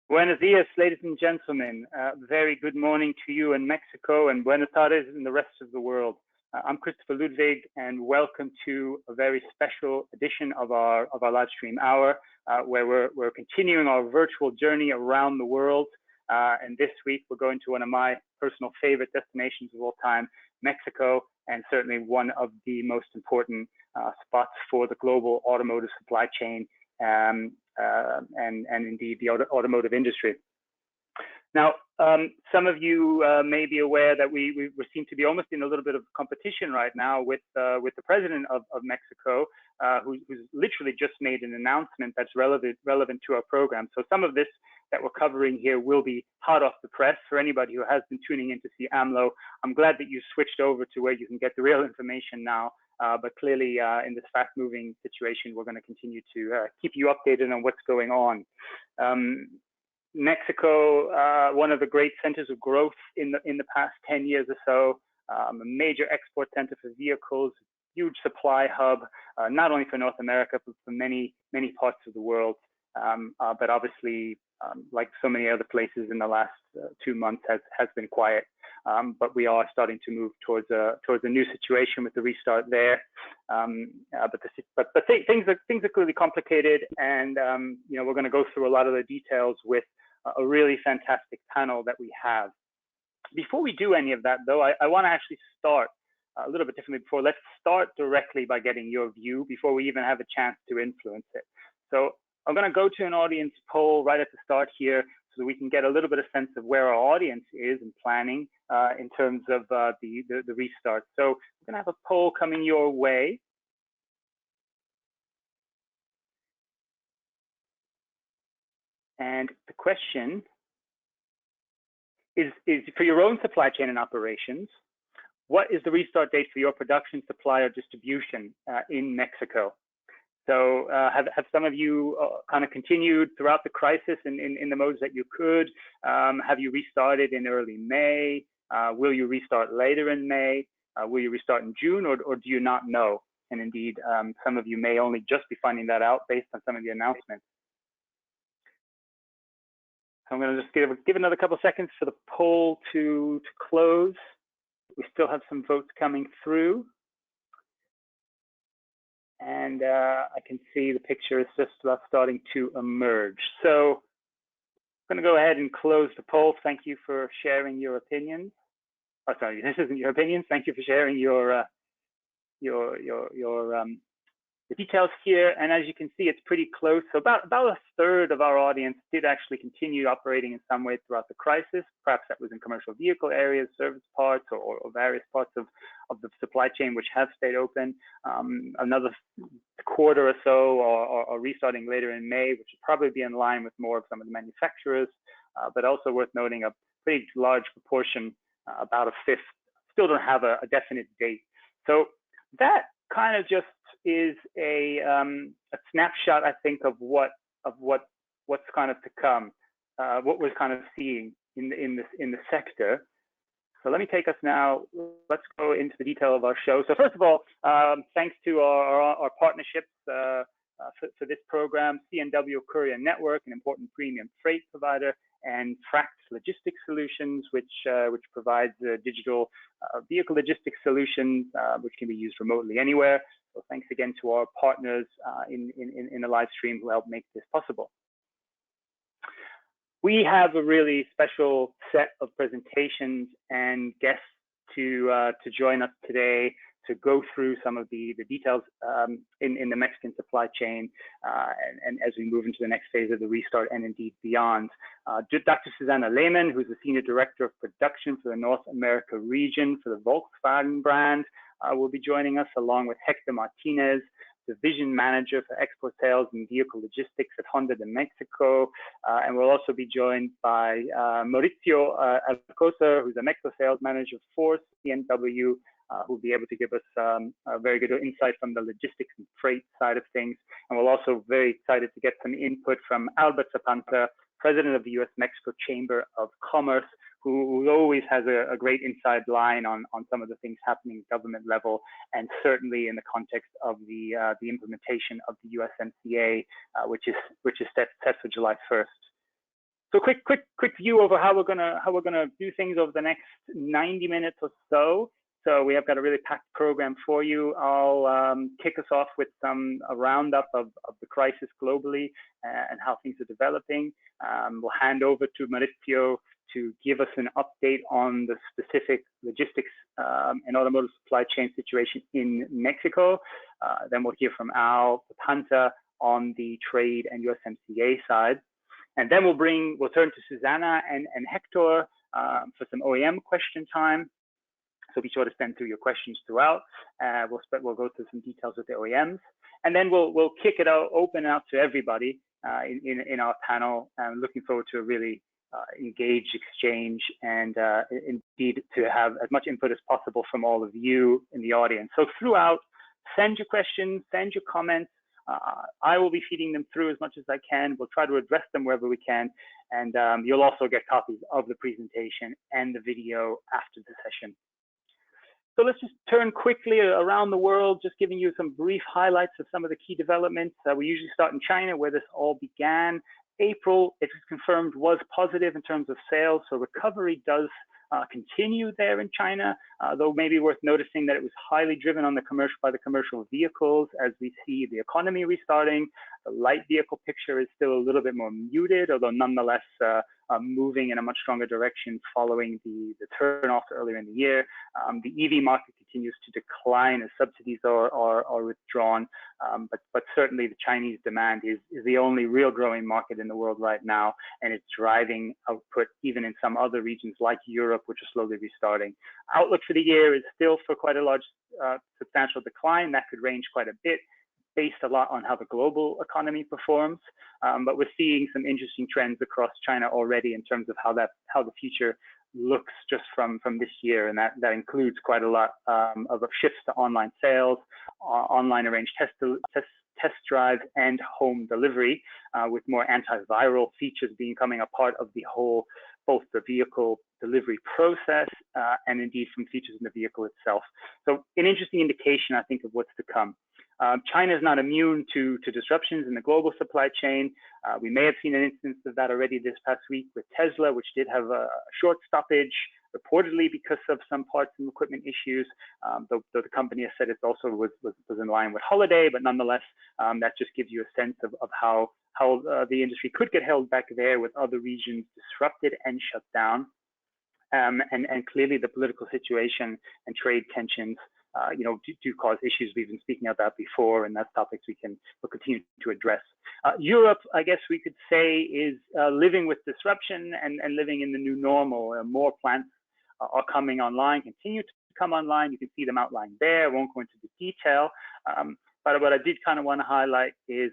Buenos dias, ladies and gentlemen. Very good morning to you in Mexico and buenas tardes in the rest of the world. I'm Christopher Ludwig, and welcome to a very special edition of our Livestream Hour, where we're continuing our virtual journey around the world. And this week, we're going to one of my personal favorite destinations of all time, Mexico, and certainly one of the most important spots for the global automotive supply chain and indeed the automotive industry. Now, some of you may be aware that we seem to be almost in a little bit of competition right now with the president of Mexico, who's literally just made an announcement that's relevant to our program. So some of this that we're covering here will be hot off the press for anybody who has been tuning in to see AMLO. I'm glad that you switched over to where you can get the real information now. But clearly, in this fast-moving situation, we're going to continue to keep you updated on what's going on. Mexico, one of the great centers of growth in the past 10 years or so, a major export center for vehicles, huge supply hub, not only for North America, but for many parts of the world. But obviously, like so many other places in the last 2 months, has been quiet. But we are starting to move towards a new situation with the restart there. But things are clearly complicated, and we're going to go through a lot of the details with a really fantastic panel that we have. Before we do any of that, though, I want to actually start a little bit differently. Let's start directly by getting your view before we even have a chance to influence it. So I'm going to go to an audience poll right at the start here, so that we can get a little bit of sense of where our audience is in planning in terms of the restart. So we're going to have a poll coming your way. And the question is for your own supply chain and operations, what is the restart date for your production, supply, or distribution in Mexico? So have some of you kind of continued throughout the crisis in the modes that you could? Have you restarted in early May? Will you restart later in May? Will you restart in June, or do you not know? And indeed, some of you may only just be finding that out based on some of the announcements. So I'm going to just give another couple of seconds for the poll to close. We still have some votes coming through. And I can see the picture is just about starting to emerge. So I'm going to go ahead and close the poll. Thank you for sharing your opinions. Oh, sorry, this isn't your opinions. Thank you for sharing your details here. And as you can see, it's pretty close. So about a third of our audience did actually continue operating in some way throughout the crisis. Perhaps that was in commercial vehicle areas, service parts, or various parts of the supply chain which have stayed open. Another quarter or so are restarting later in May, which would probably be in line with more of some of the manufacturers, but also worth noting a pretty large proportion, about a fifth, still don't have a definite date. So that kind of just is a snapshot, I think, of what's kind of to come, what we're kind of seeing in the sector. So let me take us now. Let's go into the detail of our show. So first of all, thanks to our partnerships for this program, C&W Courier Network, an important premium freight provider, and Fract Logistics Solutions, which provides digital vehicle logistics solutions, which can be used remotely anywhere. So thanks again to our partners in the live stream who helped make this possible. We have a really special set of presentations and guests to join us today to go through some of the details in the Mexican supply chain and as we move into the next phase of the restart and indeed beyond. Dr. Susanne Lehmann, who's the Senior Director of Production for the North America region for the Volkswagen brand, will be joining us, along with Hector Martinez, Division Manager for Export Sales and Vehicle Logistics at Honda de Mexico. And we'll also be joined by Mauricio Alcocer, who's a Mexico Sales Manager for C&W, who will be able to give us a very good insight from the logistics and freight side of things. And we're also very excited to get some input from Albert Zapanta, President of the US-Mexico Chamber of Commerce, who always has a great inside line on some of the things happening at government level, and certainly in the context of the implementation of the USMCA, which is set for July 1st. So quick view over how we're gonna do things over the next 90 minutes or so. So we have got a really packed program for you. I'll kick us off with a roundup of the crisis globally and how things are developing. We'll hand over to Mauricio to give us an update on the specific logistics and automotive supply chain situation in Mexico. Then we'll hear from Zapanta on the trade and USMCA side. And then we'll turn to Susanne and Hector for some OEM question time. So be sure to send through your questions throughout. We'll go through some details with the OEMs, and then we'll kick it out, open out to everybody in our panel. I'm looking forward to a really engaged exchange, and indeed to have as much input as possible from all of you in the audience. So throughout, send your questions, send your comments. I will be feeding them through as much as I can. We'll try to address them wherever we can, and you'll also get copies of the presentation and the video after the session. So let's just turn quickly around the world, just giving you some brief highlights of some of the key developments. We usually start in China, where this all began. April, it was confirmed, was positive in terms of sales, so recovery does continue there in China, though maybe worth noticing that it was highly driven on by the commercial vehicles as we see the economy restarting. The light vehicle picture is still a little bit more muted, although nonetheless moving in a much stronger direction following the turn off earlier in the year. The EV market continues to decline as subsidies are withdrawn, but certainly the Chinese demand is the only real growing market in the world right now, and it's driving output even in some other regions like Europe, which are slowly restarting. Outlook for the year is still for quite a large substantial decline. That could range quite a bit, based a lot on how the global economy performs, but we're seeing some interesting trends across China already in terms of how the future looks just from this year, and that includes quite a lot of shifts to online sales, online arranged test drives, and home delivery, with more antiviral features becoming a part of the whole, both the vehicle delivery process and indeed from features in the vehicle itself. So an interesting indication, I think, of what's to come. China is not immune to disruptions in the global supply chain. We may have seen an instance of that already this past week with Tesla, which did have a short stoppage, reportedly because of some parts and equipment issues, though the company has said it also was in line with holiday, but nonetheless, that just gives you a sense of how the industry could get held back there with other regions disrupted and shut down. And clearly the political situation and trade tensions do cause issues. We've been speaking about before, and that's topics we'll continue to address. Europe, I guess we could say, is living with disruption and living in the new normal. More plants are coming online, continue to come online. You can see them outlined there. I won't go into the detail. But what I did kind of want to highlight is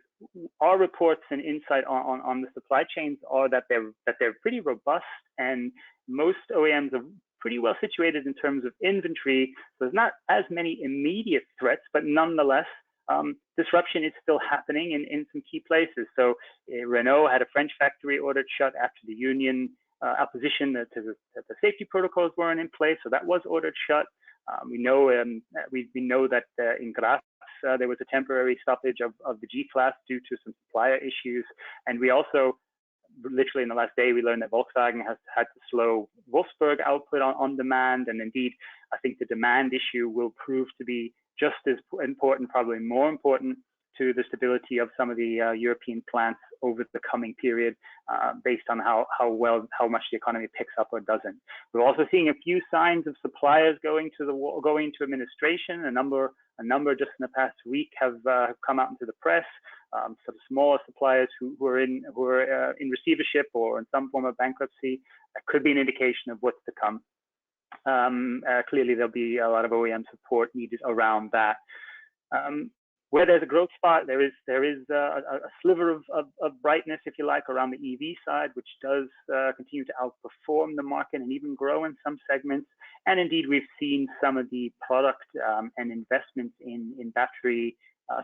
our reports and insight on the supply chains are that they're pretty robust, and most OEMs are pretty well situated in terms of inventory. So there's not as many immediate threats, but nonetheless, disruption is still happening in some key places. So Renault had a French factory ordered shut after the union opposition that the safety protocols weren't in place, so that was ordered shut. We know that in Graz there was a temporary stoppage of the G-Class due to some supplier issues, and we also, literally in the last day, we learned that Volkswagen has had to slow Wolfsburg output on demand, and indeed, I think the demand issue will prove to be just as important, probably more important, to the stability of some of the European plants over the coming period, based on how much the economy picks up or doesn't. We're also seeing a few signs of suppliers going into administration. A number just in the past week have come out into the press. Some smaller suppliers who are in receivership or in some form of bankruptcy. That could be an indication of what's to come. Clearly, there'll be a lot of OEM support needed around that. Where there's a growth spot, there is a sliver of brightness, if you like, around the EV side, which does continue to outperform the market and even grow in some segments. And indeed, we've seen some of the product and investments in battery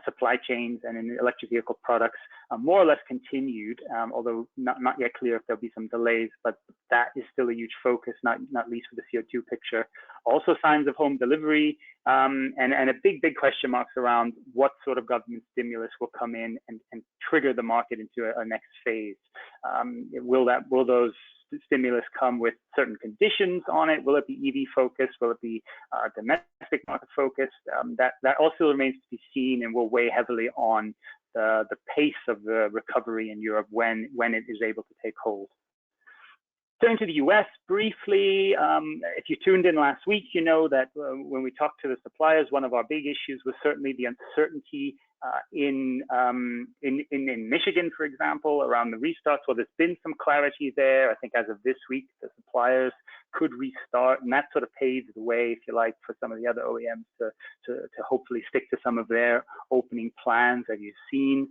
supply chains and in electric vehicle products more or less continued, although not yet clear if there'll be some delays, but that is still a huge focus, not least for the CO2 picture. Also signs of home delivery and a big question marks around what sort of government stimulus will come in and trigger the market into a next phase. Will those stimulus come with certain conditions on it? Will it be EV focused? Will it be domestic market focused? That also remains to be seen and will weigh heavily on the pace of the recovery in Europe when it is able to take hold. Turning to the US briefly, if you tuned in last week, you know that when we talked to the suppliers, one of our big issues was certainly the uncertainty in Michigan, for example, around the restarts. Well, there's been some clarity there. I think as of this week, the suppliers could restart, and that sort of paves the way, if you like, for some of the other OEMs to hopefully stick to some of their opening plans. As you've seen,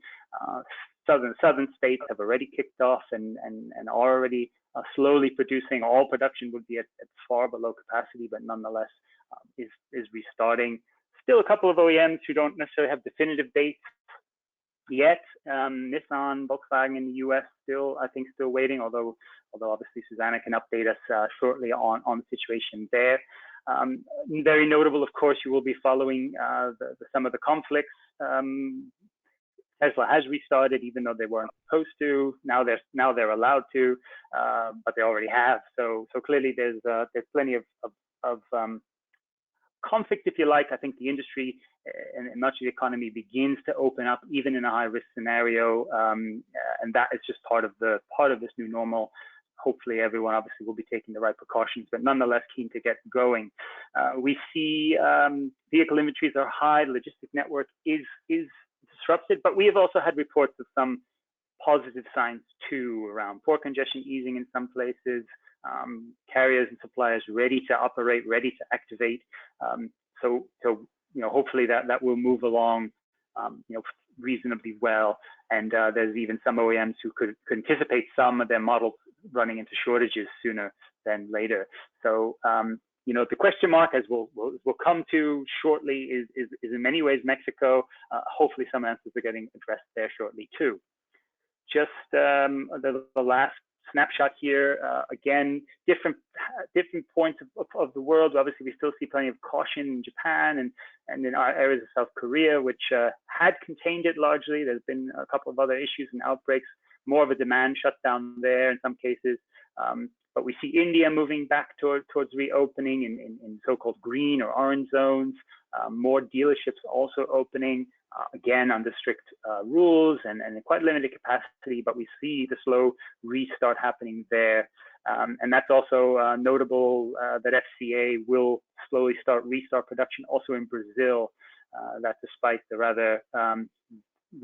southern states have already kicked off and are already slowly producing. All production would be at far below capacity, but nonetheless is restarting. Still a couple of OEMs who don't necessarily have definitive dates yet. Nissan, Volkswagen in the US still waiting, although obviously Susanne can update us shortly on the situation there. Very notable, of course, you will be following some of the conflicts. Tesla has restarted, even though they weren't supposed to. Now they're allowed to, but they already have. So clearly there's plenty of conflict, if you like. I think the industry and much of the economy begins to open up, even in a high risk scenario, and that is just part of this new normal. Hopefully, everyone obviously will be taking the right precautions, but nonetheless keen to get going. We see vehicle inventories are high. The logistic network is disrupted, but we have also had reports of some positive signs too, around port congestion easing in some places, carriers and suppliers ready to operate, ready to activate. So hopefully that will move along reasonably well. And there's even some OEMs who could anticipate some of their models running into shortages sooner than later. So the question mark, as we'll come to shortly, is in many ways Mexico. Hopefully some answers are getting addressed there shortly too. Just the last snapshot here, again, different points of the world. Obviously, we still see plenty of caution in Japan and in our areas of South Korea, which had contained it largely. There's been a couple of other issues and outbreaks, more of a demand shutdown there in some cases. But we see India moving back towards reopening in so-called green or orange zones. More dealerships also opening, again, under strict rules and quite limited capacity, but we see the slow restart happening there. And that's also notable that FCA will slowly restart production also in Brazil. That despite the rather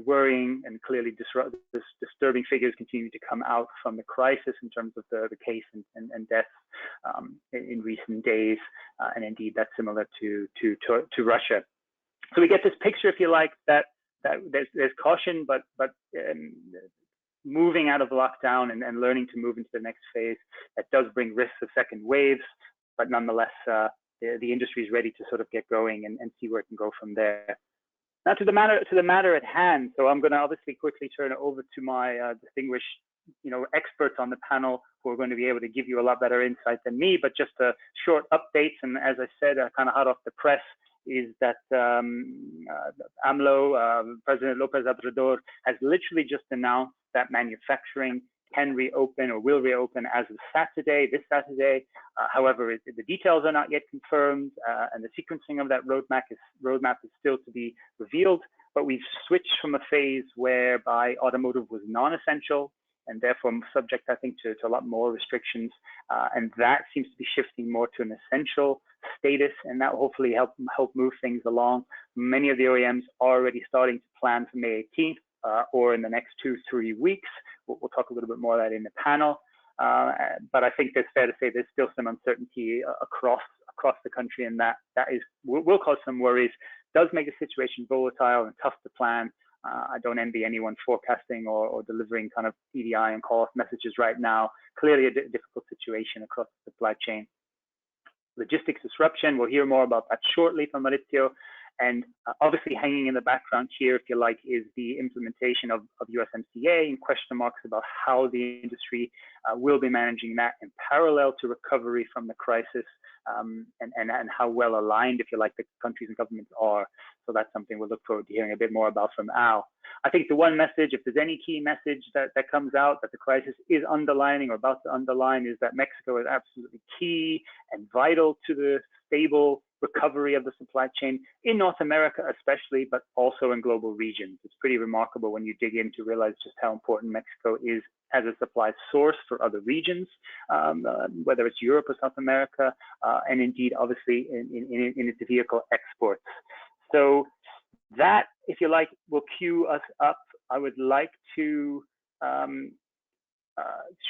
worrying and clearly disturbing figures continue to come out from the crisis in terms of the case and deaths in recent days. And indeed, that's similar to Russia. So we get this picture, if you like, that there's caution, but moving out of lockdown and learning to move into the next phase, that does bring risks of second waves, but nonetheless, the industry is ready to sort of get going and see where it can go from there. Now to the matter at hand. So I'm going to obviously quickly turn it over to my distinguished, experts on the panel who are going to be able to give you a lot better insight than me. But just a short updates, and as I said, kind of hot off the press, is that AMLO, President López Obrador, has literally just announced that manufacturing can reopen or will reopen as of this Saturday. However, the details are not yet confirmed, and the sequencing of that roadmap is still to be revealed. But we've switched from a phase whereby automotive was non-essential and therefore subject, I think, to a lot more restrictions. And that seems to be shifting more to an essential status, and that will hopefully help move things along. Many of the OEMs are already starting to plan for May 18th or in the next 2-3 weeks. We'll talk a little bit more of that in the panel. But I think it's fair to say there's still some uncertainty across the country, and that will cause some worries. Does make the situation volatile and tough to plan. I don't envy anyone forecasting or delivering kind of EDI and call-off messages right now. Clearly a difficult situation across the supply chain. Logistics disruption, we'll hear more about that shortly from Mauricio. And obviously hanging in the background here, if you like, is the implementation of USMCA and question marks about how the industry will be managing that in parallel to recovery from the crisis, and how well aligned, if you like, the countries and governments are. So that's something we'll look forward to hearing a bit more about from Al. I think the one message, if there's any key message that comes out that the crisis is underlining or about to underline, is that Mexico is absolutely key and vital to the stable recovery of the supply chain in North America especially, but also in global regions. It's pretty remarkable when you dig in to realize just how important Mexico is as a supply source for other regions, whether it's Europe or South America, and indeed, obviously, in its vehicle exports. So that, if you like, will cue us up. I would like to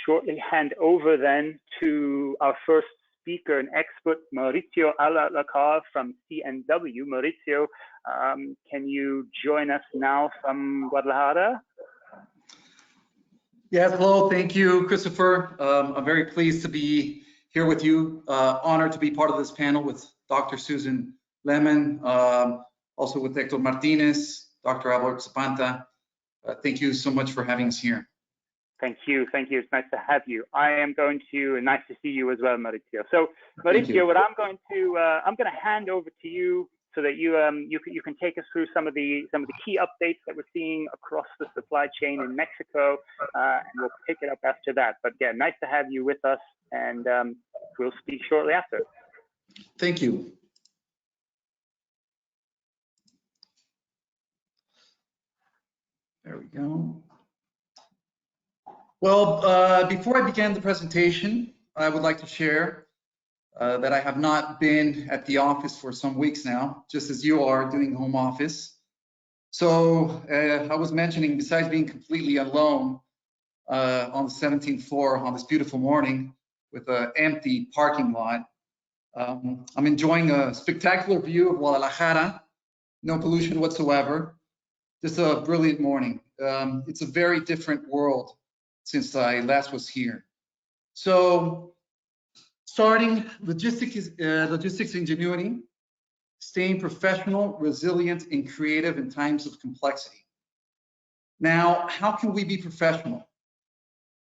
shortly hand over then to our first speaker and expert, Mauricio Alcocer from CNW. Mauricio, can you join us now from Guadalajara? Yes, hello, thank you, Christopher. I'm very pleased to be here with you. Honored to be part of this panel with Dr. Susanne Lehmann, also with Hector Martinez, Dr. Zapanta. Thank you so much for having us here. Thank you. It's nice to have you. I am going to, nice to see you as well, Mauricio. So, Mauricio, what I'm going to hand over to you so that you can take us through some of the key updates that we're seeing across the supply chain in Mexico, and we'll pick it up after that. But yeah, nice to have you with us, and we'll speak shortly after. Thank you. There we go. Well, before I begin the presentation, I would like to share that I have not been at the office for some weeks now, just as you are doing home office. So I was mentioning, besides being completely alone on the 17th floor on this beautiful morning with an empty parking lot, I'm enjoying a spectacular view of Guadalajara, no pollution whatsoever, just a brilliant morning. It's a very different world since I last was here. So starting logistics ingenuity, staying professional, resilient, and creative in times of complexity. Now, how can we be professional?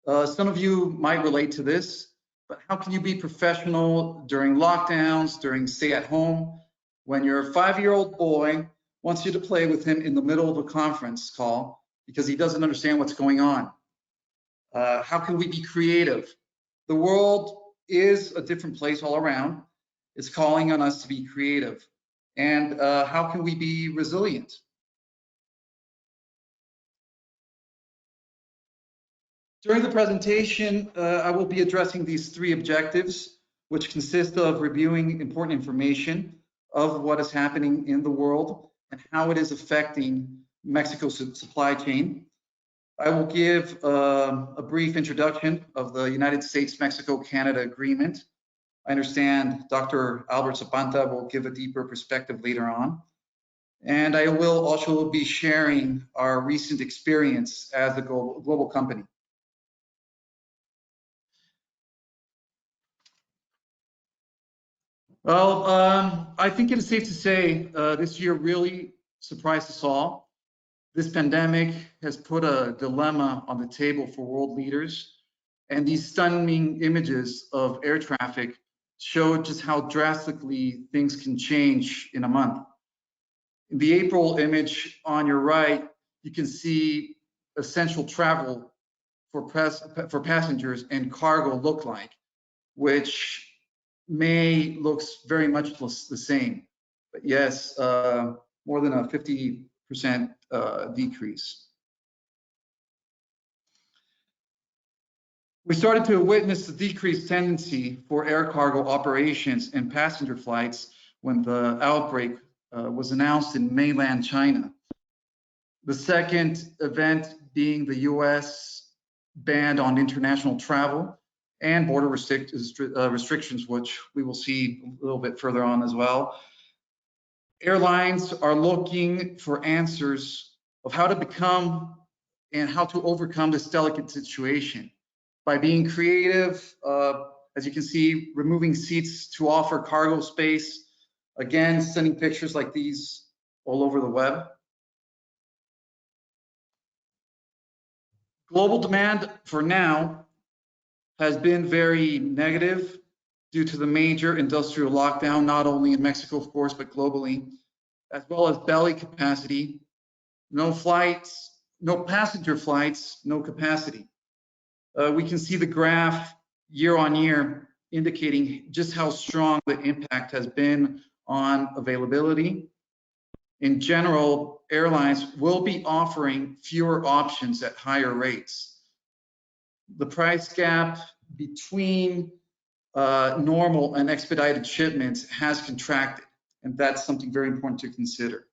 Some of you might relate to this, but how can you be professional during lockdowns, during stay at home, when your 5-year-old boy wants you to play with him in the middle of a conference call because he doesn't understand what's going on? How can we be creative? The world is a different place all around. It's calling on us to be creative. And how can we be resilient? During the presentation, I will be addressing these 3 objectives, which consist of reviewing important information of what is happening in the world and how it is affecting Mexico's supply chain. I will give a brief introduction of the United States-Mexico-Canada Agreement. I understand Dr. Zapanta will give a deeper perspective later on. And I will also be sharing our recent experience as a global company. Well, I think it is safe to say this year really surprised us all. This pandemic has put a dilemma on the table for world leaders, and these stunning images of air traffic show just how drastically things can change in a month. In the April image on your right, you can see essential travel for passengers and cargo look like, which May looks very much the same. But yes, more than a 50% decrease. We started to witness the decreased tendency for air cargo operations and passenger flights when the outbreak was announced in mainland China. The second event being the US ban on international travel and border restrictions, which we will see a little bit further on as well. Airlines are looking for answers of how to become and how to overcome this delicate situation by being creative, as you can see, removing seats to offer cargo space, Again, sending pictures like these all over the web. Global demand for now has been very negative due to the major industrial lockdown, not only in Mexico, of course, but globally, as well as belly capacity, no flights, no passenger flights, no capacity. We can see the graph year on year indicating just how strong the impact has been on availability. In general, airlines will be offering fewer options at higher rates. The price gap between normal and expedited shipments has contracted, and that's something very important to consider.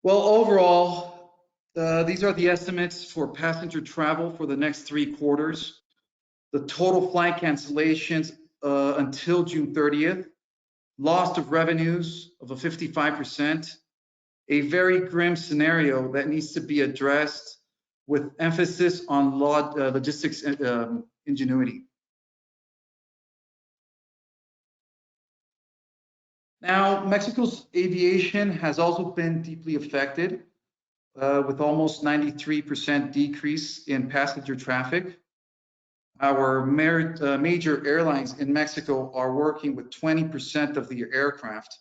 Well, overall, these are the estimates for passenger travel for the next 3 quarters. The total flight cancellations until June 30th, loss of revenues of a 55%, a very grim scenario that needs to be addressed with emphasis on logistics ingenuity. Now, Mexico's aviation has also been deeply affected with almost 93% decrease in passenger traffic. Our major airlines in Mexico are working with 20% of the aircraft.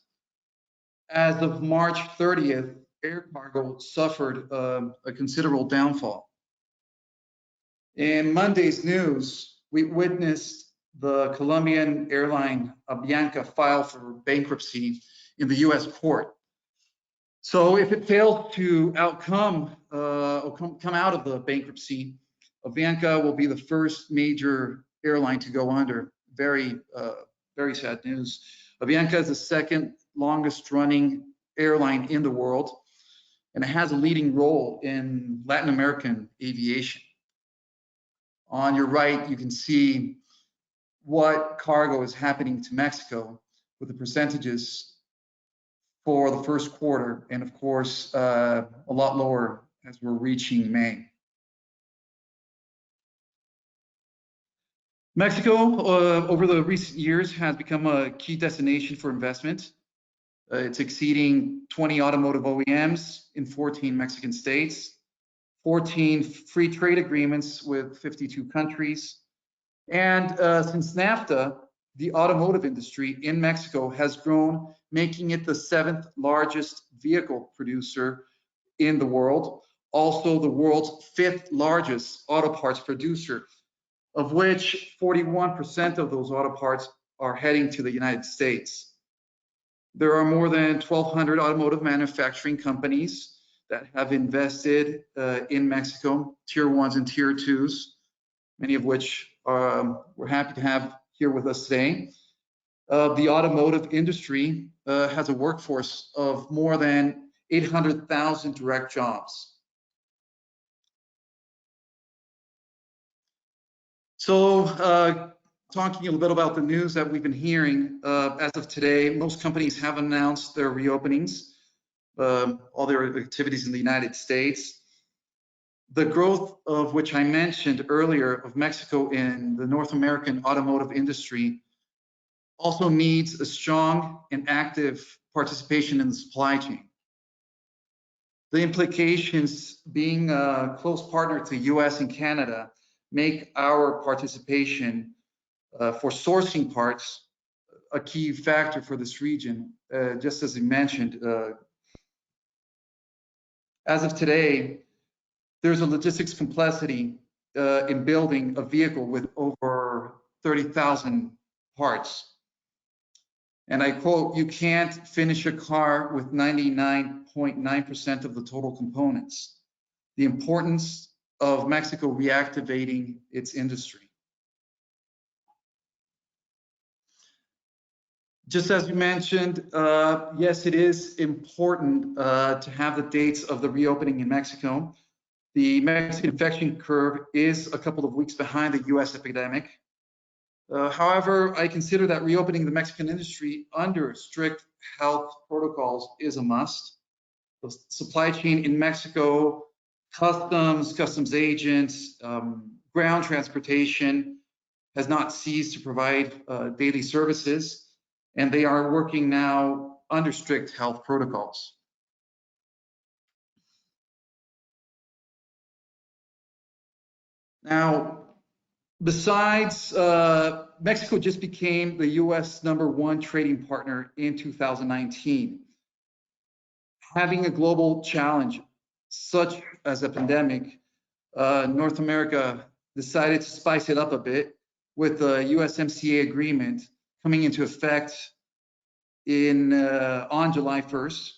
As of March 30th, air cargo suffered a considerable downfall. In Monday's news, we witnessed the Colombian airline Avianca file for bankruptcy in the US court. So if it fails to come out of the bankruptcy, Avianca will be the first major airline to go under. Very sad news. Avianca is the second longest running airline in the world, and it has a leading role in Latin American aviation. On your right, you can see what cargo is happening to Mexico with the percentages for the first quarter, and of course, a lot lower as we're reaching May. Mexico, over the recent years, has become a key destination for investment. It's exceeding 20 automotive OEMs in 14 Mexican states, 14 free trade agreements with 52 countries. And since NAFTA, the automotive industry in Mexico has grown, making it the 7th largest vehicle producer in the world, also the world's 5th largest auto parts producer, of which 41% of those auto parts are heading to the United States. There are more than 1,200 automotive manufacturing companies that have invested in Mexico, tier 1s and tier 2s, many of which we're happy to have here with us today. The automotive industry has a workforce of more than 800,000 direct jobs. So talking a little bit about the news that we've been hearing, as of today, most companies have announced their reopenings, all their activities in the United States. The growth of which I mentioned earlier of Mexico in the North American automotive industry also needs a strong and active participation in the supply chain. The implications, being a close partner to US and Canada, make our participation for sourcing parts a key factor for this region, just as you mentioned. As of today, there's a logistics complexity in building a vehicle with over 30,000 parts. And I quote, "You can't finish a car with 99.9% of the total components." The importance of Mexico reactivating its industry. Just as you mentioned, yes, it is important to have the dates of the reopening in Mexico. The Mexican infection curve is a couple of weeks behind the US epidemic. However, I consider that reopening the Mexican industry under strict health protocols is a must. The supply chain in Mexico, customs agents, ground transportation has not ceased to provide daily services, and they are working now under strict health protocols. Now, besides, Mexico just became the US #1 trading partner in 2019. Having a global challenge such as a pandemic, North America decided to spice it up a bit with the USMCA agreement coming into effect on July 1st.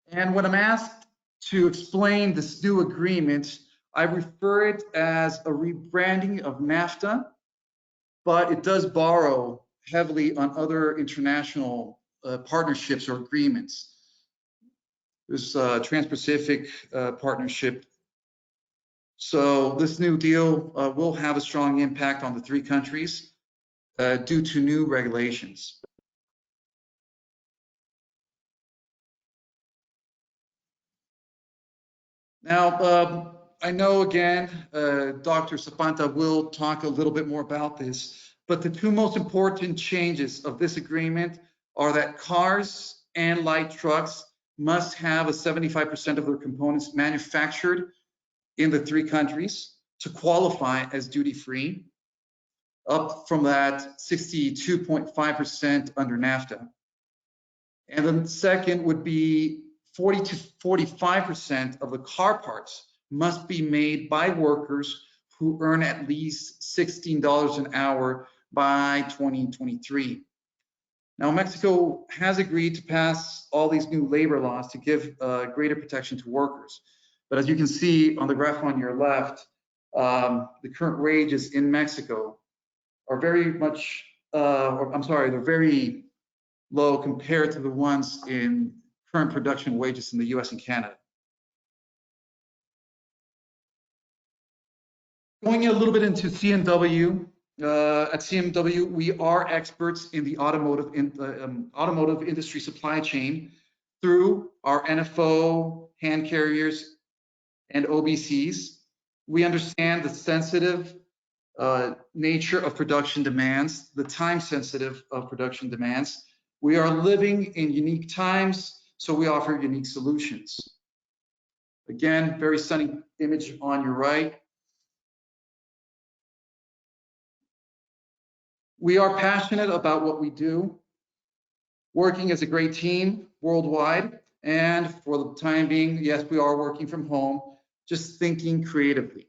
And when I'm asked to explain this new agreement, I refer it as a rebranding of NAFTA, but it does borrow heavily on other international partnerships or agreements. There's a Trans-Pacific partnership. So this new deal will have a strong impact on the three countries due to new regulations. Now, I know again, Dr. Zapanta will talk a little bit more about this, but the two most important changes of this agreement are that cars and light trucks must have a 75% of their components manufactured in the three countries to qualify as duty-free, up from that 62.5% under NAFTA. And then second would be 40 to 45% of the car parts must be made by workers who earn at least $16 an hour by 2023. Now, Mexico has agreed to pass all these new labor laws to give greater protection to workers. But as you can see on the graph on your left, the current wages in Mexico are very much, they're very low compared to the ones in current production wages in the US and Canada. Going a little bit into CMW, at CMW, we are experts in the automotive industry supply chain through our NFO, hand carriers, and OBCs. We understand the sensitive nature of production demands, the time sensitive of production demands. We are living in unique times, so we offer unique solutions. Again, very stunning image on your right. We are passionate about what we do, working as a great team worldwide, and for the time being, yes, we are working from home, just thinking creatively.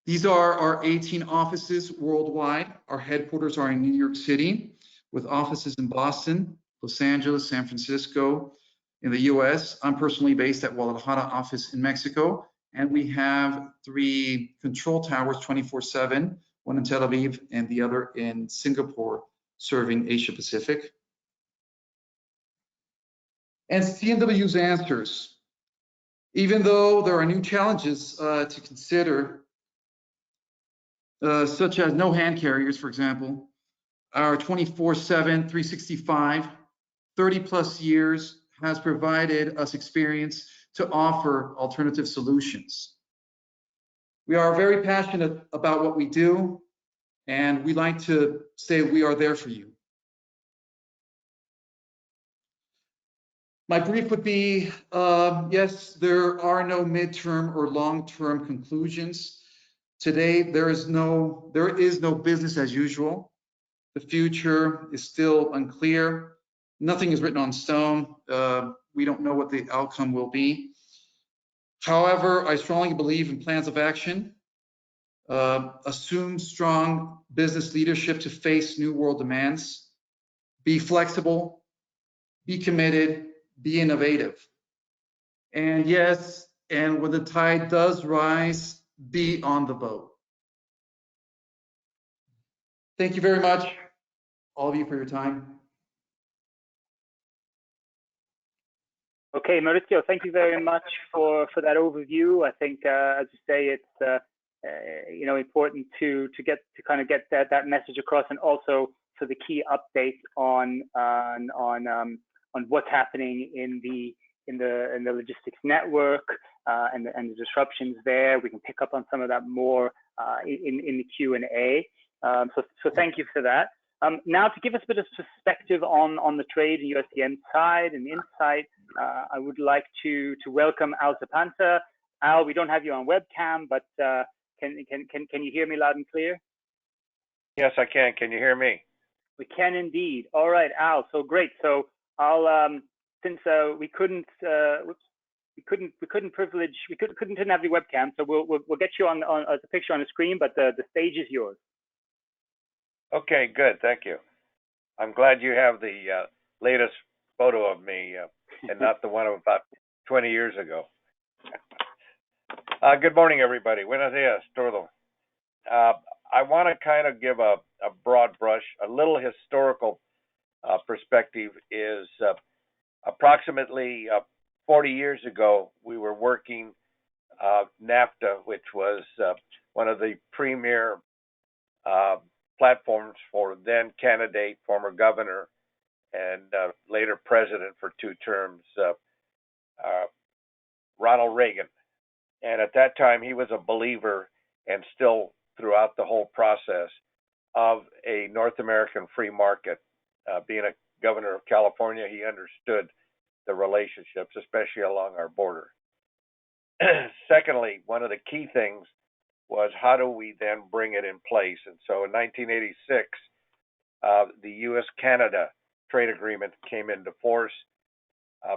These are our 18 offices worldwide. Our headquarters are in New York City, with offices in Boston, Los Angeles, San Francisco, in the US. I'm personally based at Guadalajara office in Mexico, and we have 3 control towers 24/7, one in Tel Aviv and the other in Singapore, serving Asia Pacific. And CMW's answers. Even though there are new challenges to consider, such as no hand carriers, for example, our 24/7, 365, 30+ years has provided us experience to offer alternative solutions. We are very passionate about what we do, and we like to say we are there for you. My brief would be, yes, there are no midterm or long-term conclusions. Today, there is no business as usual. The future is still unclear. Nothing is written on stone. We don't know what the outcome will be. However, I strongly believe in plans of action. Assume strong business leadership to face new world demands. Be flexible, be committed, be innovative. And yes, and when the tide does rise, be on the boat. Thank you very much, all of you, for your time. Okay, Mauricio, thank you very much for that overview. I think, as you say, it's important to kind of get that message across, and also for the key updates on what's happening in the logistics network, and the disruptions there. We can pick up on some of that more in the Q&A. So thank you for that. Now, to give us a bit of perspective on the trade and USDM side and insight, I would like to welcome Al Zapanta. Al, we don't have you on webcam, but can you hear me loud and clear? Yes, I can. Can you hear me? We can indeed. All right, Al. So great. So I'll since we couldn't have the webcam, so we'll get you on the picture on the screen, but the stage is yours. Okay, good. Thank you. I'm glad you have the latest photo of me and not the one of about 20 years ago. Good morning, everybody. Buenos días, todo. I want to kind of give a broad brush, a little historical perspective. Is approximately 40 years ago, we were working NAFTA, which was one of the premier platforms for then candidate, former governor, and later president for 2 terms, Ronald Reagan. And at that time, he was a believer, and still throughout the whole process, of a North American free market. Being a governor of California, he understood the relationships, especially along our border. Secondly, one of the key things was how do we then bring it in place? And so in 1986, the U.S.-Canada trade agreement came into force.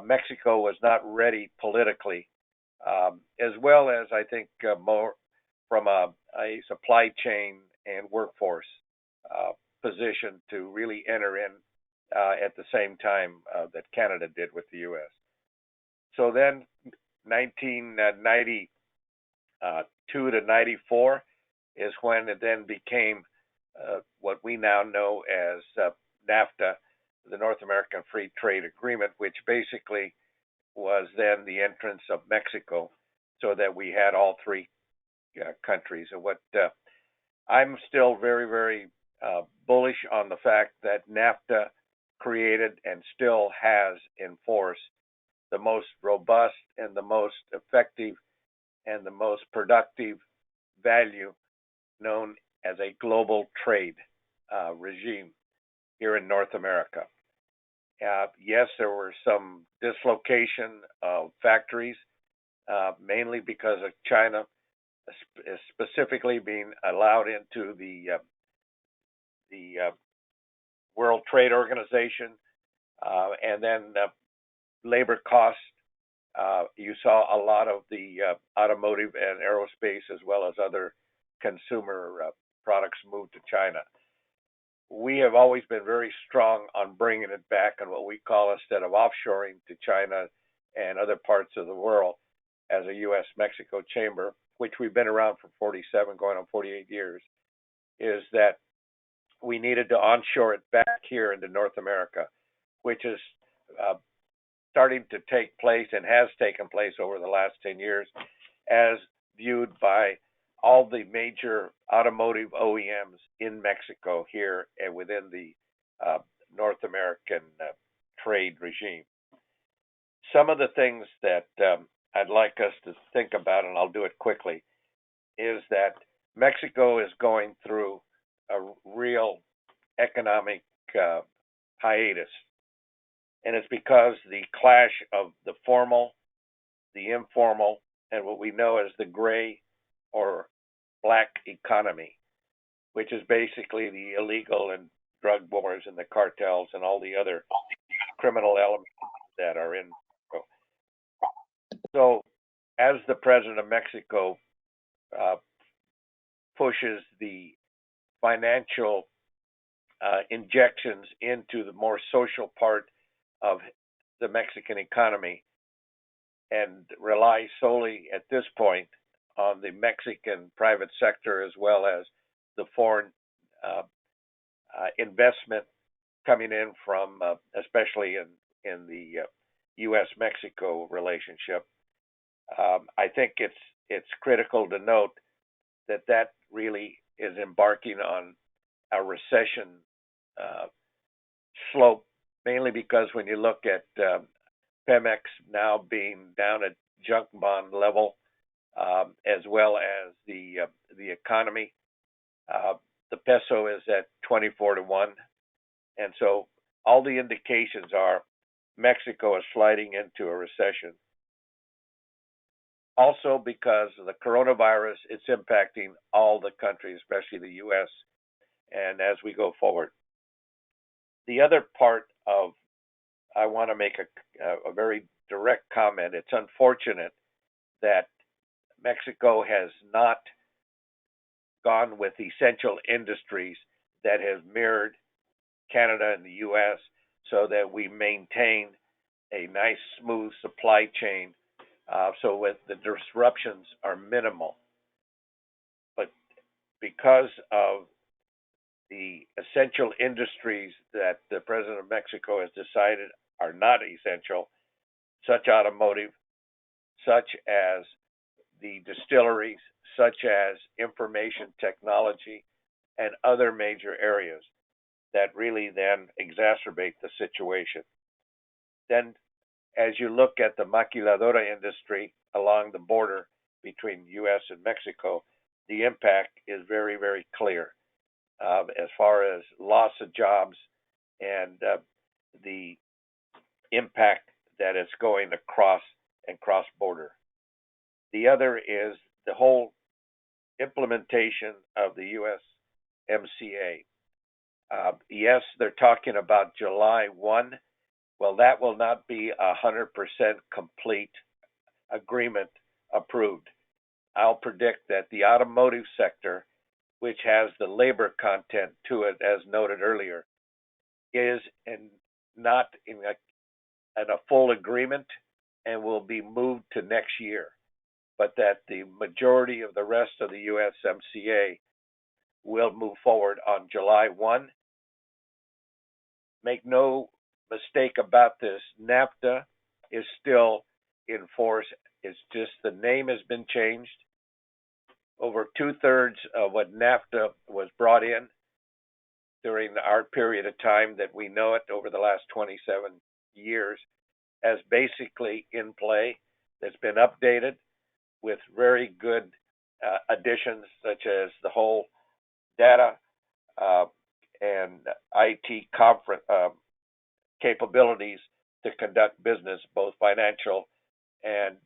Mexico was not ready politically, as well as I think more from a supply chain and workforce position to really enter in at the same time that Canada did with the U.S. So then 1992 to 94 is when it then became what we now know as NAFTA, the North American Free Trade Agreement, which basically was then the entrance of Mexico, so that we had all 3 countries. And what I'm still very, very bullish on the fact that NAFTA created and still has in force the most robust and the most effective and the most productive value known as a global trade regime here in North America. Yes, there were some dislocation of factories, mainly because of China specifically being allowed into the World Trade Organization, and then labor costs. You saw a lot of the automotive and aerospace, as well as other consumer products, move to China. We have always been very strong on bringing it back on what we call, instead of offshoring to China and other parts of the world, as a U.S.-Mexico chamber, which we've been around for 47, going on 48 years, is that we needed to onshore it back here into North America, which is starting to take place and has taken place over the last 10 years, as viewed by all the major automotive OEMs in Mexico here and within the North American trade regime. Some of the things that I'd like us to think about, and I'll do it quickly, is that Mexico is going through a real economic hiatus. And it's because the clash of the formal, the informal, and what we know as the gray or black economy, which is basically the illegal and drug wars and the cartels and all the other criminal elements that are in. So as the president of Mexico pushes the financial injections into the more social part of the Mexican economy, and relies solely at this point on the Mexican private sector, as well as the foreign investment coming in from, especially in the U.S.-Mexico relationship. I think it's critical to note that really is embarking on a recession slope, mainly because when you look at Pemex now being down at junk bond level, as well as the economy. The peso is at 24 to 1. And so all the indications are Mexico is sliding into a recession. Also, because of the coronavirus, it's impacting all the countries, especially the U.S., and as we go forward. The other part of, I want to make a very direct comment. It's unfortunate that Mexico has not gone with essential industries that have mirrored Canada and the U.S. so that we maintain a nice, smooth supply chain, so with the disruptions are minimal. But because of the essential industries that the President of Mexico has decided are not essential, such automotive, such as the distilleries, such as information technology, and other major areas that really then exacerbate the situation. Then, as you look at the maquiladora industry along the border between U.S. and Mexico, the impact is very, very clear as far as loss of jobs and the impact that it's going across and cross-border. The other is the whole implementation of the USMCA. Yes, they're talking about July 1. Well, that will not be 100% complete agreement approved. I'll predict that the automotive sector, which has the labor content to it, as noted earlier, is not in a full agreement and will be moved to next year, but that the majority of the rest of the USMCA will move forward on July 1. Make no mistake about this, NAFTA is still in force. It's just the name has been changed. Over 2/3 of what NAFTA was brought in during our period of time that we know it over the last 27 years as basically in play. That's been updated with very good additions, such as the whole data and IT capabilities to conduct business, both financial and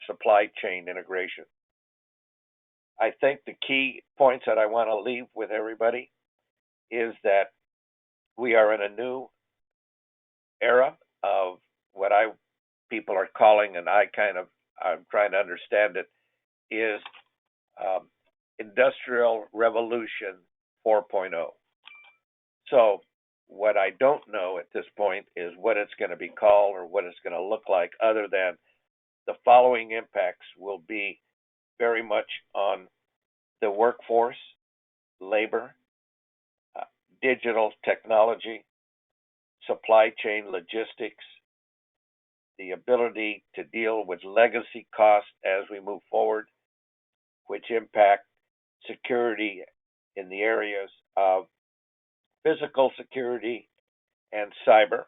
supply chain integration. I think the key points that I want to leave with everybody is that we are in a new era of what people are calling, and I'm trying to understand it, is Industrial Revolution 4.0. So what I don't know at this point is what it's going to be called or what it's going to look like, other than the following impacts will be very much on the workforce, labor, digital technology, supply chain logistics, the ability to deal with legacy costs as we move forward, which impact security in the areas of physical security and cyber,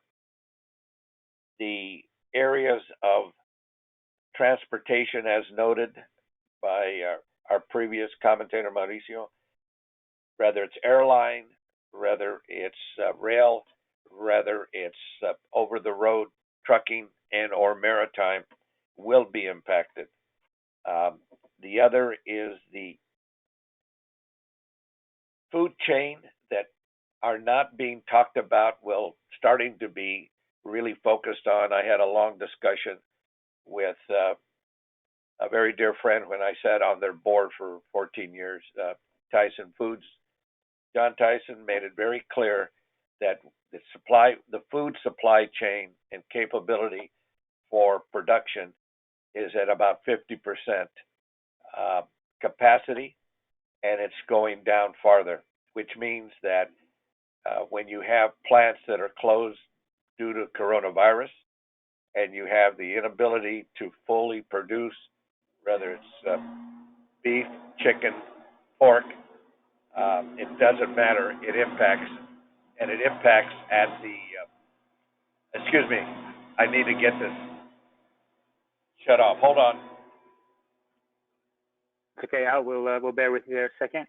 the areas of transportation as noted by our previous commentator, Mauricio, whether it's airline, whether it's rail, whether it's over-the-road trucking and or maritime, will be impacted. The other is the food chain that are not being talked about, will starting to be really focused on. I had a long discussion with a very dear friend when I sat on their board for 14 years, Tyson Foods. John Tyson made it very clear that the food supply chain and capability for production is at about 50% capacity, and it's going down farther, which means that when you have plants that are closed due to coronavirus, and you have the inability to fully produce, whether it's beef, chicken, pork, it doesn't matter. It impacts, and it impacts at the, excuse me, I need to get this. shut off. Hold on. Okay, Al, we'll bear with you there a second.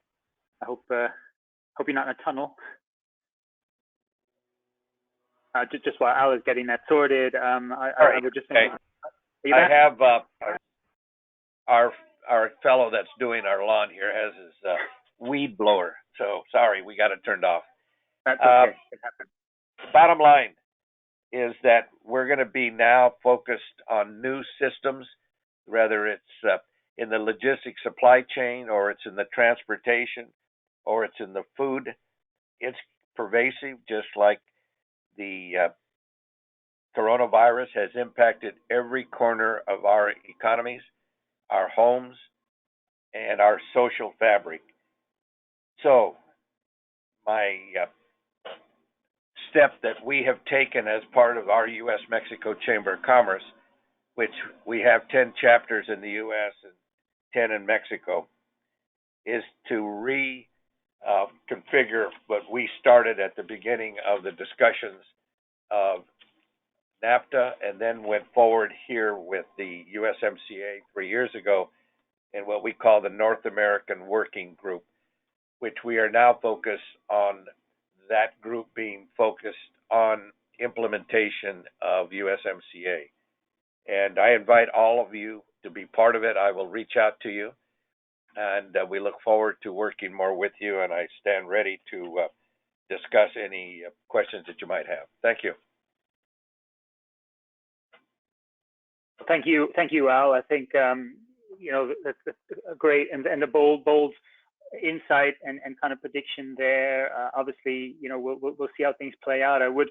I hope you're not in a tunnel. Just while Al is getting that sorted, I would just think. Okay. I have our fellow that's doing our lawn here has his weed blower. So sorry, we got it turned off. That's okay. It happens. Bottom line is that we're going to be now focused on new systems, whether it's in the logistics supply chain, or it's in the transportation, or it's in the food. It's pervasive, just like the coronavirus has impacted every corner of our economies, our homes, and our social fabric. So my step that we have taken as part of our U.S.-Mexico Chamber of Commerce, which we have 10 chapters in the U.S. and 10 in Mexico, is to reconfigure what we started at the beginning of the discussions of NAFTA, and then went forward here with the USMCA 3 years ago, and what we call the North American Working Group, which we are now focused on that group being focused on implementation of USMCA. And I invite all of you to be part of it. I will reach out to you, and we look forward to working more with you, and I stand ready to discuss any questions that you might have. Thank you. Thank you, Al. I think that's a great and a bold insight and kind of prediction there. Obviously, we'll see how things play out. I would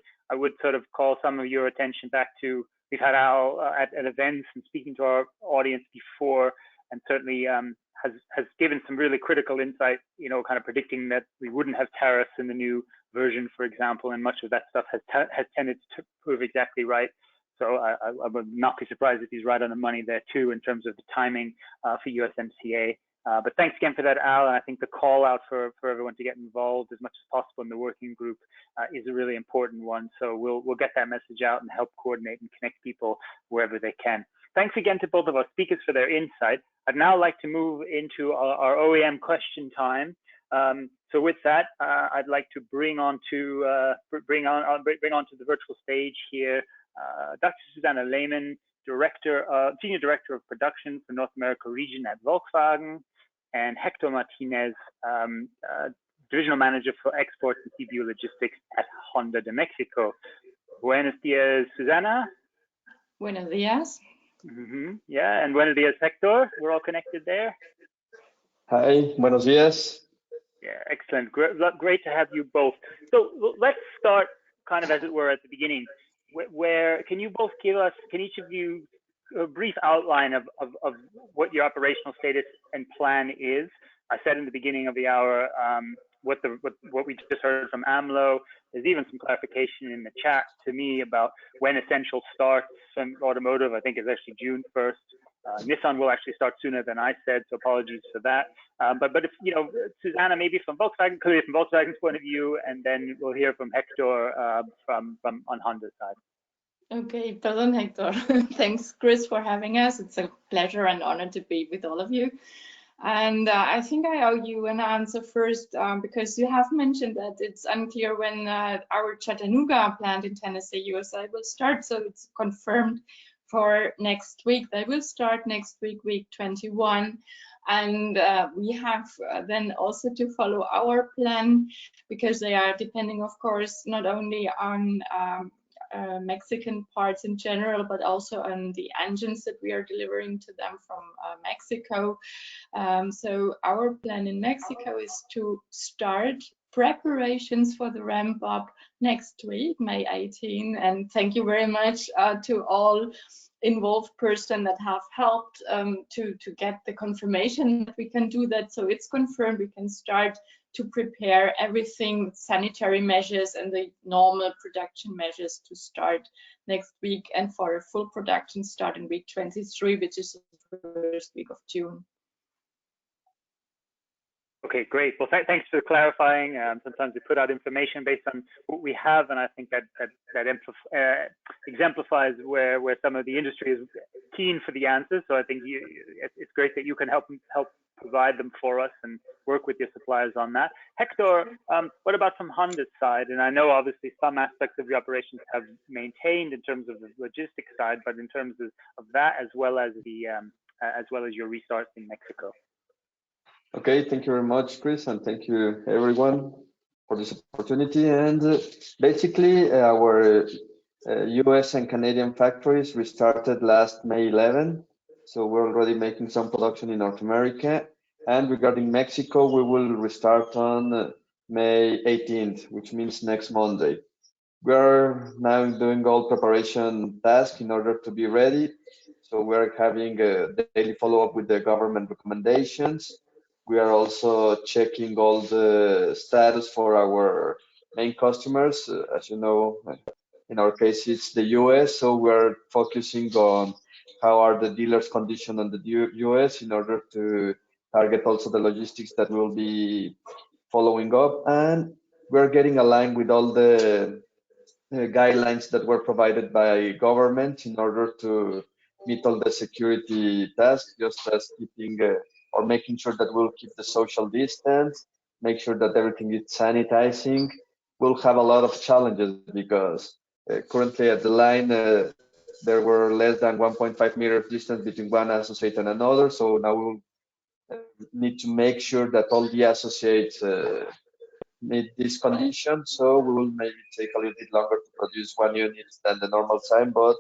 sort of call some of your attention back to, we've had Al at events and speaking to our audience before, and certainly has given some really critical insight, kind of predicting that we wouldn't have tariffs in the new version, for example, and much of that stuff has tended to prove exactly right. So I would not be surprised if he's right on the money there too, in terms of the timing for USMCA. But thanks again for that, Al. And I think the call out for everyone to get involved as much as possible in the working group is a really important one. So we'll get that message out and help coordinate and connect people wherever they can. Thanks again to both of our speakers for their insight. I'd now like to move into our OEM question time. So with that, I'd like to bring on to the virtual stage here Dr. Susanne Lehmann, Senior Director of Production for North America region at Volkswagen, and Hector Martinez, Divisional Manager for Exports and CBU Logistics at Honda de Mexico. Buenos dias, Susanna. Buenos dias. Yeah, and buenos dias, Hector. We're all connected there. Hi, buenos dias. Yeah, excellent. Great to have you both. So let's start kind of, as it were, at the beginning. Where can you both give us, can each of you, a brief outline of what your operational status and plan is? I said in the beginning of the hour what we just heard from AMLO. There's even some clarification in the chat to me about when Essential starts from Automotive. I think it's actually June 1st. Nissan will actually start sooner than I said, so apologies for that. But if, Susanna, maybe from Volkswagen, clearly from Volkswagen's point of view, and then we'll hear from Hector from on Honda's side. Okay, pardon, Hector. Thanks, Chris, for having us. It's a pleasure and honor to be with all of you. And I think I owe you an answer first, because you have mentioned that it's unclear when our Chattanooga plant in Tennessee, USA will start. So it's confirmed for next week. They will start next week, week 21. And we have then also to follow our plan, because they are depending, of course, not only on Mexican parts in general, but also on the engines that we are delivering to them from Mexico. So our plan in Mexico is to start preparations for the ramp up next week, May 18. And thank you very much to all involved person that have helped to get the confirmation that we can do that. So it's confirmed we can start to prepare everything with sanitary measures and the normal production measures to start next week, and for a full production start in week 23, which is the first week of June. Okay, great. Well, thanks for clarifying. Sometimes we put out information based on what we have, and I think that exemplifies where some of the industry is keen for the answers. So I think it's great that you can help provide them for us and work with your suppliers on that. Hector, what about from Honda's side? And I know obviously some aspects of the operations have maintained in terms of the logistics side, but in terms of that as well as your restarts in Mexico. Okay, thank you very much, Chris, and thank you everyone for this opportunity. And basically, our US and Canadian factories restarted last May 11. So we're already making some production in North America. And regarding Mexico, we will restart on May 18th, which means next Monday. We are now doing all preparation tasks in order to be ready. So we're having a daily follow-up with the government recommendations. We are also checking all the status for our main customers. As you know, in our case, it's the US. So we're focusing on how are the dealers' condition on the US in order to target also the logistics that we'll be following up. And we're getting aligned with all the guidelines that were provided by government in order to meet all the security tasks, just as keeping or making sure that we'll keep the social distance, make sure that everything is sanitizing. We'll have a lot of challenges because currently at the line, there were less than 1.5 meters distance between one associate and another. So now we'll need to make sure that all the associates meet this condition. So we will maybe take a little bit longer to produce 1 unit than the normal time, but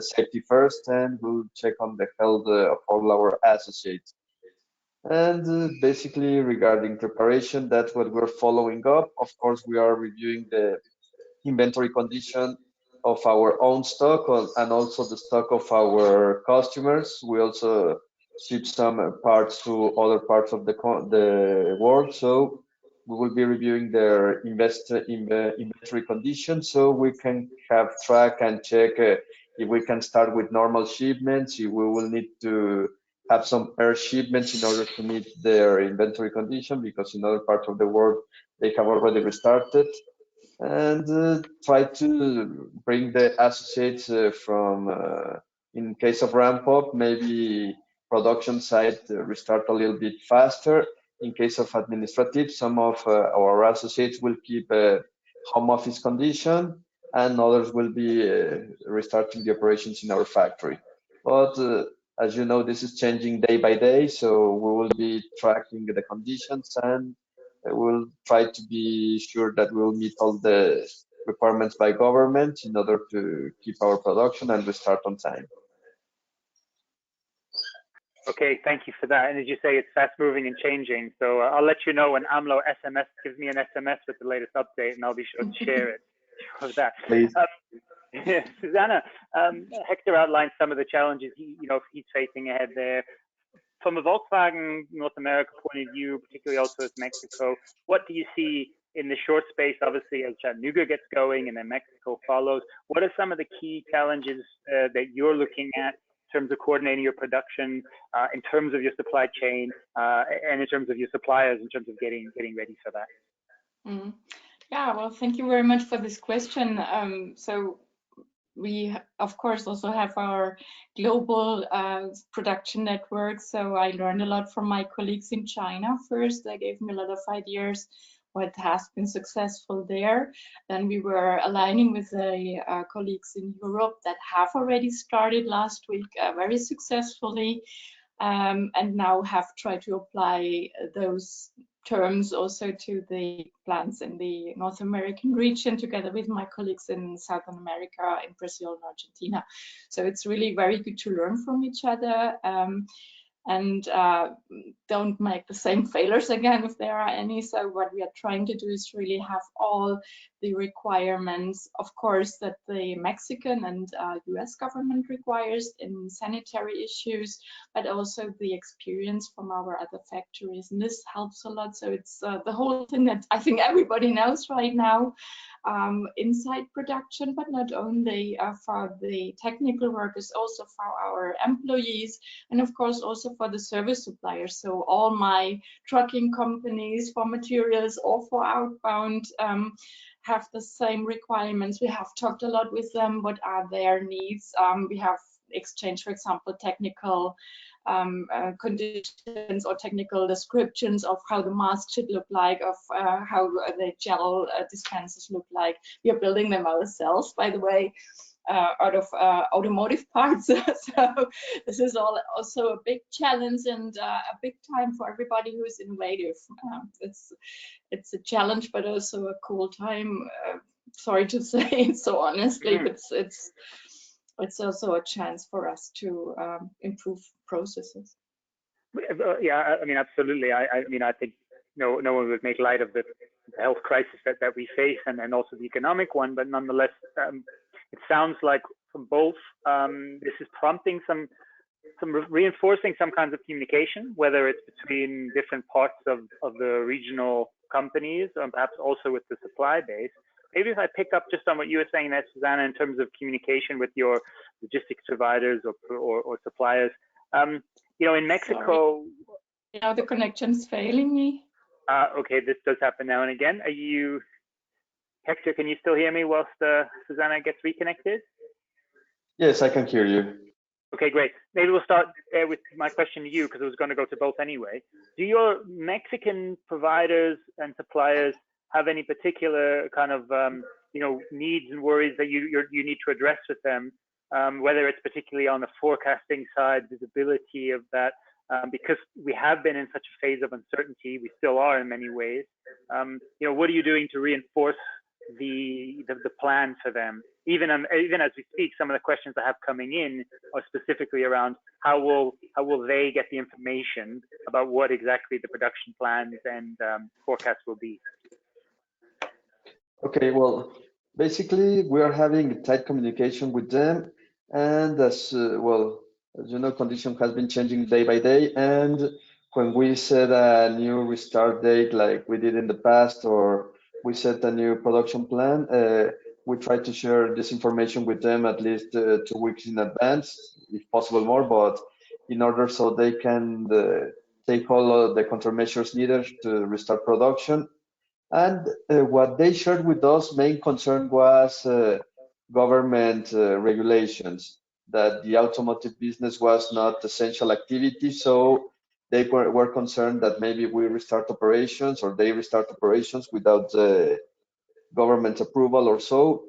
safety first, and we'll check on the health of all our associates. And basically regarding preparation, that's what we're following up. Of course, we are reviewing the inventory condition of our own stock and also the stock of our customers. We also ship some parts to other parts of the world. So we will be reviewing their inventory condition so we can have track and check if we can start with normal shipments, if we will need to have some air shipments in order to meet their inventory condition, because in other parts of the world they have already restarted, and try to bring the associates from, in case of ramp up, maybe production site restart a little bit faster. In case of administrative, some of our associates will keep a home office condition, and others will be restarting the operations in our factory. But as you know, this is changing day by day, so we will be tracking the conditions, and we'll try to be sure that we'll meet all the requirements by government in order to keep our production and restart on time. Okay, thank you for that. And as you say, it's fast moving and changing. So I'll let you know when AMLO SMS gives me an SMS with the latest update, and I'll be sure to share it. With that. Please. Susanne, Hector outlined some of the challenges he's facing ahead there. From a Volkswagen North America point of view, particularly also as Mexico, what do you see in the short space, obviously, as Chattanooga gets going and then Mexico follows? What are some of the key challenges that you're looking at in terms of coordinating your production, in terms of your supply chain, and in terms of your suppliers, in terms of getting ready for that? Mm. Yeah, well, thank you very much for this question. So we, of course, also have our global production network. So I learned a lot from my colleagues in China first. They gave me a lot of ideas what has been successful there. Then we were aligning with the colleagues in Europe that have already started last week very successfully, and now have tried to apply those terms also to the plants in the North American region, together with my colleagues in Southern America, in Brazil and Argentina. So it's really very good to learn from each other, and don't make the same failures again if there are any. So what we are trying to do is really have all the requirements, of course, that the Mexican and US government requires in sanitary issues, but also the experience from our other factories. And this helps a lot. So it's the whole thing that I think everybody knows right now, inside production, but not only for the technical workers, also for our employees, and of course also for the service suppliers. So all my trucking companies for materials or for outbound have the same requirements. We have talked a lot with them. What are their needs? We have exchanged, for example, technical conditions or technical descriptions of how the mask should look like, of how the gel dispensers look like. We are building them ourselves, by the way, out of automotive parts. So this is also a big challenge and a big time for everybody who is innovative. It's a challenge, but also a cool time. Sorry to say it so honestly, but it's also a chance for us to improve processes. Yeah, I mean, absolutely. I mean, I think no one would make light of the health crisis that we face, and also the economic one, but nonetheless, it sounds like from both, this is prompting some reinforcing some kinds of communication, whether it's between different parts of the regional companies, and perhaps also with the supply base. Maybe if I pick up just on what you were saying there, Susanne, in terms of communication with your logistics providers or suppliers. You know, in Mexico. Sorry. Now the connection's failing me. Okay, this does happen now and again. Are you, Hector, can you still hear me whilst Susanne gets reconnected? Yes, I can hear you. Okay, great. Maybe we'll start with my question to you, because it was going to go to both anyway. Do your Mexican providers and suppliers have any particular kind of you know, needs and worries that you need to address with them, whether it's particularly on the forecasting side, visibility of that, because we have been in such a phase of uncertainty, we still are in many ways. You know, what are you doing to reinforce the plan for them? Even as we speak, some of the questions that have coming in are specifically around how will they get the information about what exactly the production plans and forecasts will be. Okay, well, basically we are having tight communication with them, and as well, as you know, condition has been changing day by day, and when we set a new restart date like we did in the past, or we set a new production plan, we try to share this information with them at least 2 weeks in advance, if possible more, but in order so they can take all of the countermeasures needed to restart production. And what they shared with us, main concern was government regulations, that the automotive business was not essential activity. So they were concerned that maybe we restart operations or they restart operations without government approval or so.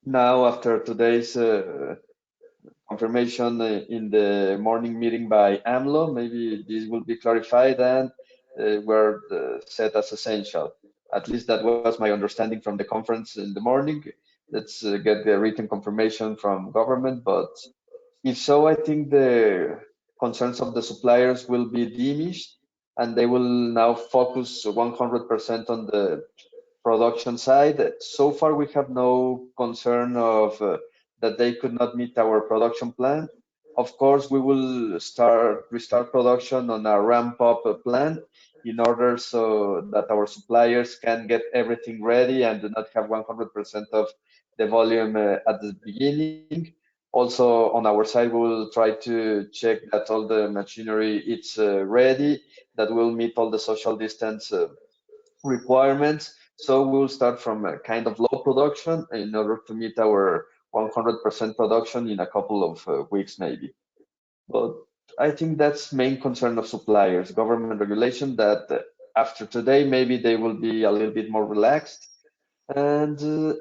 Now, after today's confirmation in the morning meeting by AMLO, maybe this will be clarified and were set as essential. At least that was my understanding from the conference in the morning. Let's get the written confirmation from government, but if so, I think the concerns of the suppliers will be diminished and they will now focus 100% on the production side. So far, we have no concern of that they could not meet our production plan. Of course, we will restart production on a ramp-up plan in order so that our suppliers can get everything ready and do not have 100% of the volume at the beginning. Also, on our side, we will try to check that all the machinery is ready, that will meet all the social distance requirements. So we'll start from a kind of low production in order to meet our 100% production in a couple of weeks, maybe. But I think that's main concern of suppliers, government regulation, that after today, maybe they will be a little bit more relaxed. And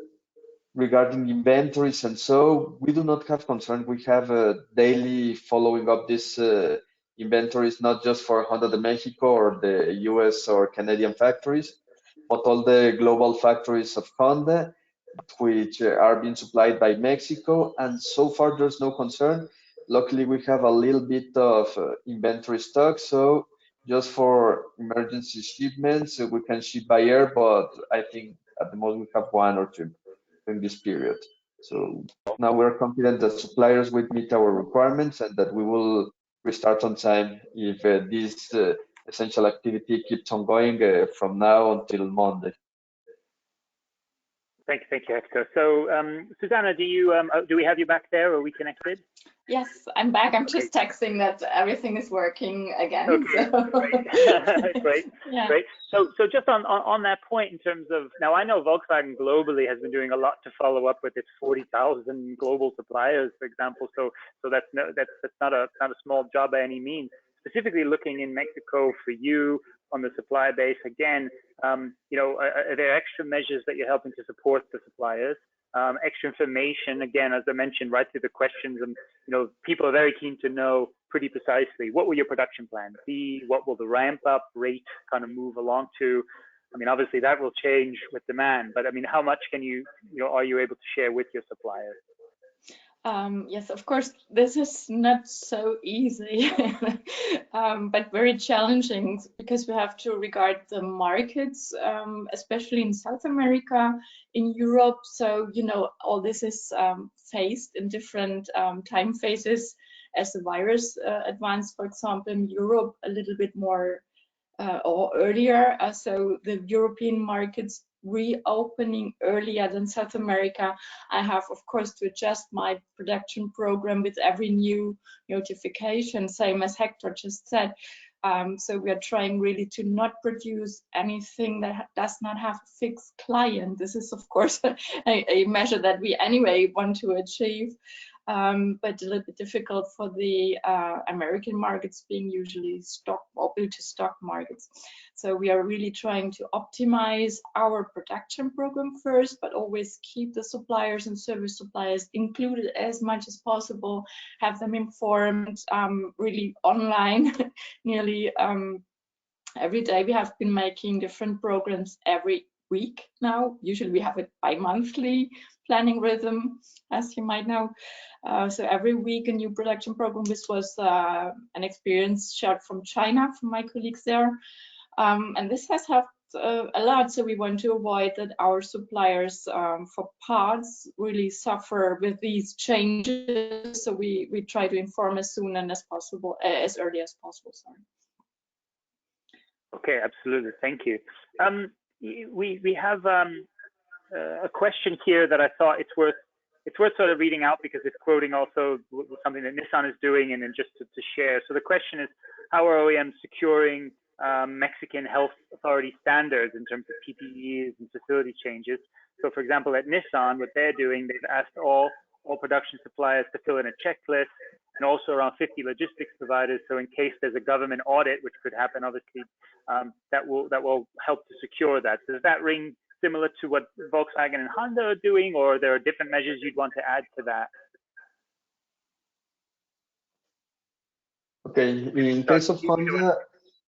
regarding inventories and so, we do not have concern. We have a daily following up this inventories, not just for Honda de Mexico or the US or Canadian factories, but all the global factories of Honda, which are being supplied by Mexico. And so far, there's no concern. Luckily, we have a little bit of inventory stock. So just for emergency shipments, we can ship by air, but I think at the most we have 1 or 2 in this period. So now we're confident that suppliers will meet our requirements and that we will restart on time if this essential activity keeps on going from now until Monday. Thank you, Hector. So, Susanne, do we have you back there? Are we connected? Yes, I'm back. I'm just texting that everything is working again. Okay, so. great, Yeah. great. So just on that point, in terms of, now I know Volkswagen globally has been doing a lot to follow up with its 40,000 global suppliers, for example. So that's not a small job by any means. Specifically looking in Mexico for you on the supply base, again, are there extra measures that you're helping to support the suppliers? Extra information, again, as I mentioned, right through the questions, and people are very keen to know pretty precisely what will your production plan be, what will the ramp up rate kind of move along to. I mean, obviously that will change with demand, but I mean, how much can are you able to share with your suppliers? Yes, of course, this is not so easy, but very challenging because we have to regard the markets, especially in South America, in Europe. So, all this is faced in different time phases as the virus advanced, for example, in Europe a little bit more or earlier. So the European markets reopening earlier than South America. I have, of course, to adjust my production program with every new notification, same as Hector just said. So we are trying really to not produce anything that does not have a fixed client. This is, of course, a measure that we anyway want to achieve. But a little bit difficult for the American markets being usually stock or build-to-stock markets. So we are really trying to optimize our production program first, but always keep the suppliers and service suppliers included as much as possible, have them informed, really online, nearly every day. We have been making different programs every week now. Usually we have a bi-monthly planning rhythm, as you might know. So every week a new production program. This was an experience shared from China, from my colleagues there. And this has helped a lot. So we want to avoid that our suppliers for parts really suffer with these changes. So we try to inform as soon and as possible, as early as possible. Sorry. Okay, absolutely. Thank you. We have a question here that I thought it's worth sort of reading out because it's quoting also something that Nissan is doing, and then just to share. So the question is, how are OEMs securing Mexican health authority standards in terms of PPEs and facility changes? So for example, at Nissan, what they're doing, they've asked all production suppliers to fill in a checklist, and also around 50 logistics providers. So in case there's a government audit, which could happen, obviously, that will help to secure that. Does that ring similar to what Volkswagen and Honda are doing, or there are different measures you'd want to add to that? Okay, in case of Honda,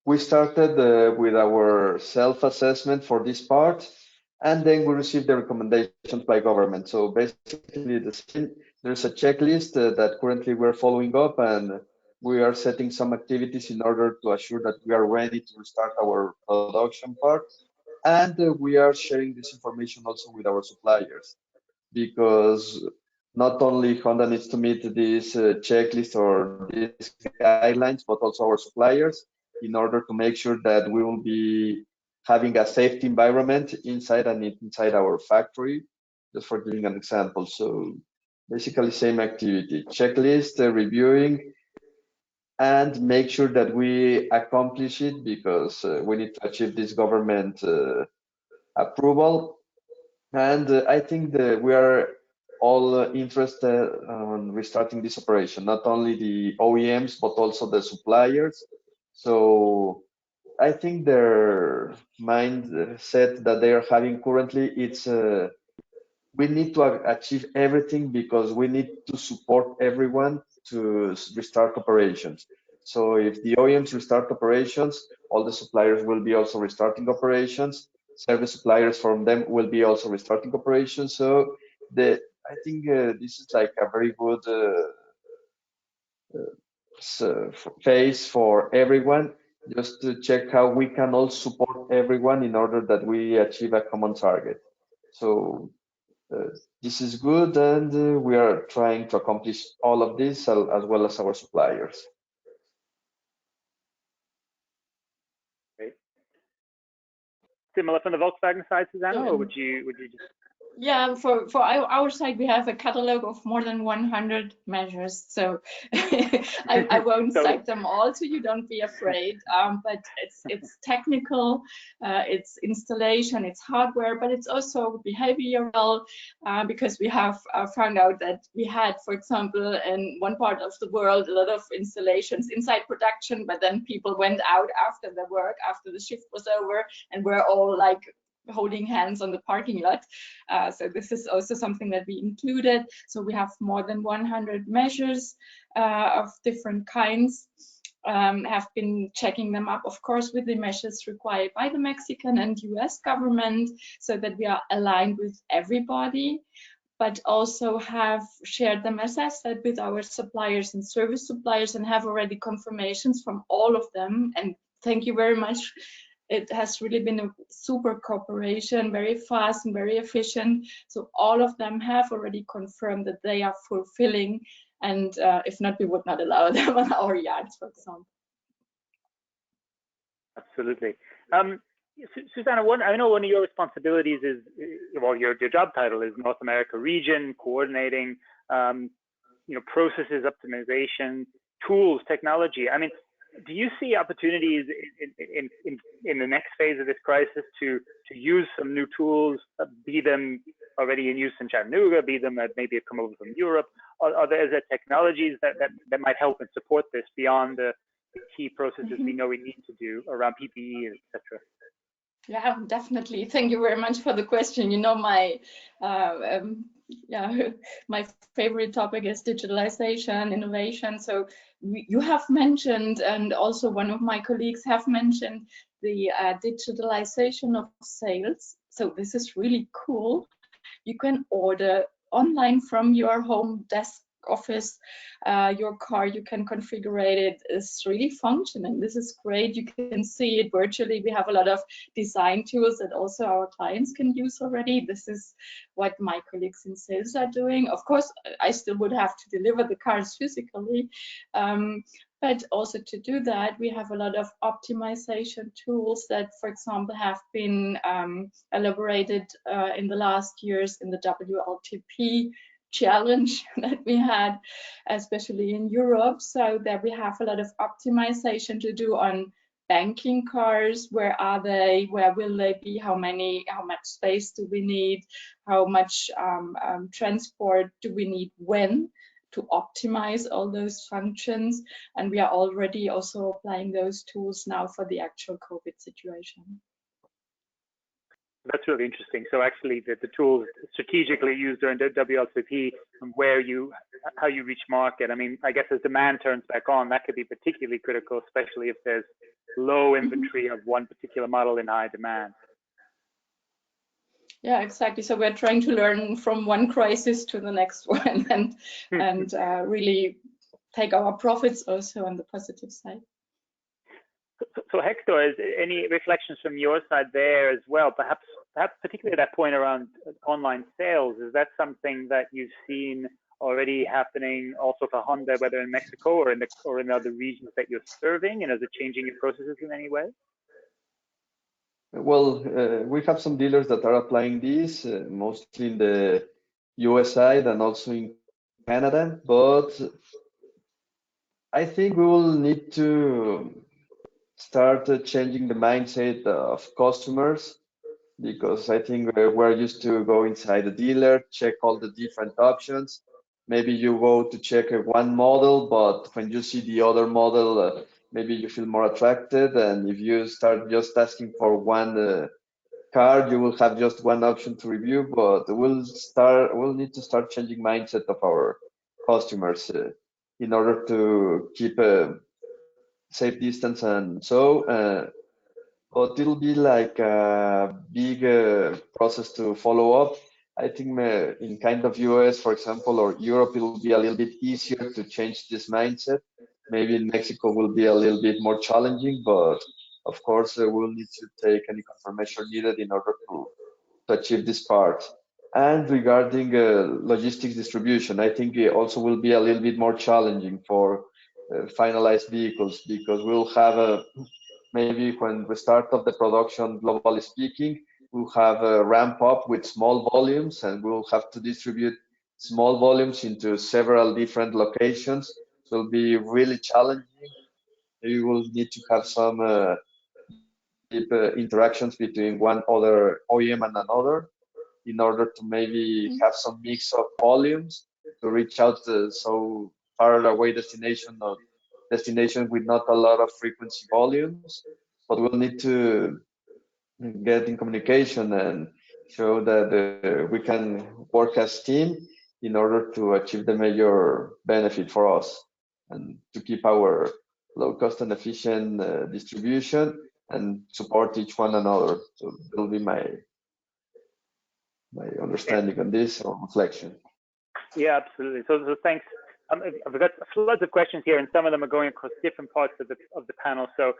we started with our self-assessment for this part, and then we received the recommendations by government. So basically, there's a checklist that currently we're following up, and we are setting some activities in order to assure that we are ready to restart our production part. And we are sharing this information also with our suppliers, because not only Honda needs to meet this checklist or these guidelines, but also our suppliers, in order to make sure that we will be having a safety environment inside our factory, just for giving an example. So basically same activity, checklist, reviewing, and make sure that we accomplish it, because we need to achieve this government approval. And I think that we are all interested on restarting this operation, not only the OEMs, but also the suppliers. So I think their mindset that they are having currently, it's we need to achieve everything, because we need to support everyone to restart operations. So if the OEMs restart operations, all the suppliers will be also restarting operations. Service suppliers from them will be also restarting operations. So I think this is like a very good phase for everyone, just to check how we can all support everyone in order that we achieve a common target. So this is good, and we are trying to accomplish all of this as well as our suppliers. Great. Similar from the Volkswagen side, Susanne, or would you just? Yeah, for our side, we have a catalog of more than 100 measures. So I won't cite them all, so you don't be afraid. But it's technical, it's installation, it's hardware, but it's also behavioral, because we have found out that we had, for example, in one part of the world, a lot of installations inside production, but then people went out after the work, after the shift was over, and we're all like holding hands on the parking lot. So this is also something that we included. So we have more than 100 measures of different kinds. Have been checking them up, of course, with the measures required by the Mexican and US government, so that we are aligned with everybody, but also have shared them, as I said, with our suppliers and service suppliers, and have already confirmations from all of them. And thank you very much. It has really been a super cooperation, very fast and very efficient. So all of them have already confirmed that they are fulfilling, and if not, we would not allow them on our yards, for example. Absolutely. Susanne, I know one of your responsibilities is, well, your job title is North America region, coordinating, processes, optimization, tools, technology. I mean, do you see opportunities in the next phase of this crisis to use some new tools, be them already in use in Chattanooga, be them that maybe have come over from Europe? Are there technologies that might help and support this beyond the key processes we know we need to do around PPE, etc.? Yeah, definitely. Thank you very much for the question. You know, my favorite topic is digitalization, innovation. So you have mentioned, and also one of my colleagues have mentioned, the digitalization of sales. So this is really cool. You can order online from your home desk office, your car, you can configure it. It's really functioning. This is great. You can see it virtually. We have a lot of design tools that also our clients can use already. This is what my colleagues in sales are doing. Of course, I still would have to deliver the cars physically, but also to do that, we have a lot of optimization tools that, for example, have been elaborated in the last years in the WLTP challenge that we had, especially in Europe, so that we have a lot of optimization to do on banking cars. Where are they? Where will they be? How much space do we need? How much transport do we need when? To optimize all those functions. And we are already also applying those tools now for the actual COVID situation. That's really interesting. So actually the tools strategically used during the WLTP and how you reach market. I mean, I guess as demand turns back on, that could be particularly critical, especially if there's low inventory of one particular model in high demand. Yeah, exactly. So we're trying to learn from one crisis to the next one, and really take our profits also on the positive side. So Hector, is any reflections from your side there as well? Perhaps particularly that point around online sales, is that something that you've seen already happening also for Honda, whether in Mexico or in other regions that you're serving, and is it changing your processes in any way? Well, we have some dealers that are applying this, mostly in the US side and also in Canada, but I think we will need to start changing the mindset of customers, because I think we're used to go inside the dealer, check all the different options. Maybe you go to check one model, but when you see the other model, maybe you feel more attracted. And if you start just asking for one car, you will have just one option to review. But we'll need to start changing mindset of our customers in order to keep a safe distance and so. But it'll be like a big process to follow up. I think in kind of US, for example, or Europe, it will be a little bit easier to change this mindset. Maybe in Mexico will be a little bit more challenging, but of course, we'll need to take any confirmation needed in order achieve this part. And regarding logistics distribution, I think it also will be a little bit more challenging for finalized vehicles, because we'll have maybe when we start of the production, globally speaking, we'll have a ramp up with small volumes, and we'll have to distribute small volumes into several different locations. So it'll be really challenging. You will need to have some deep interactions between one other OEM and another, in order to maybe have some mix of volumes to reach out to so far away destination with not a lot of frequency volumes. But we'll need to get in communication and show that we can work as team in order to achieve the major benefit for us, and to keep our low cost and efficient distribution and support each one another. So that'll be my understanding on this, or reflection. Yeah, absolutely. So thanks. I've got floods of questions here, and some of them are going across different parts of the panel. So,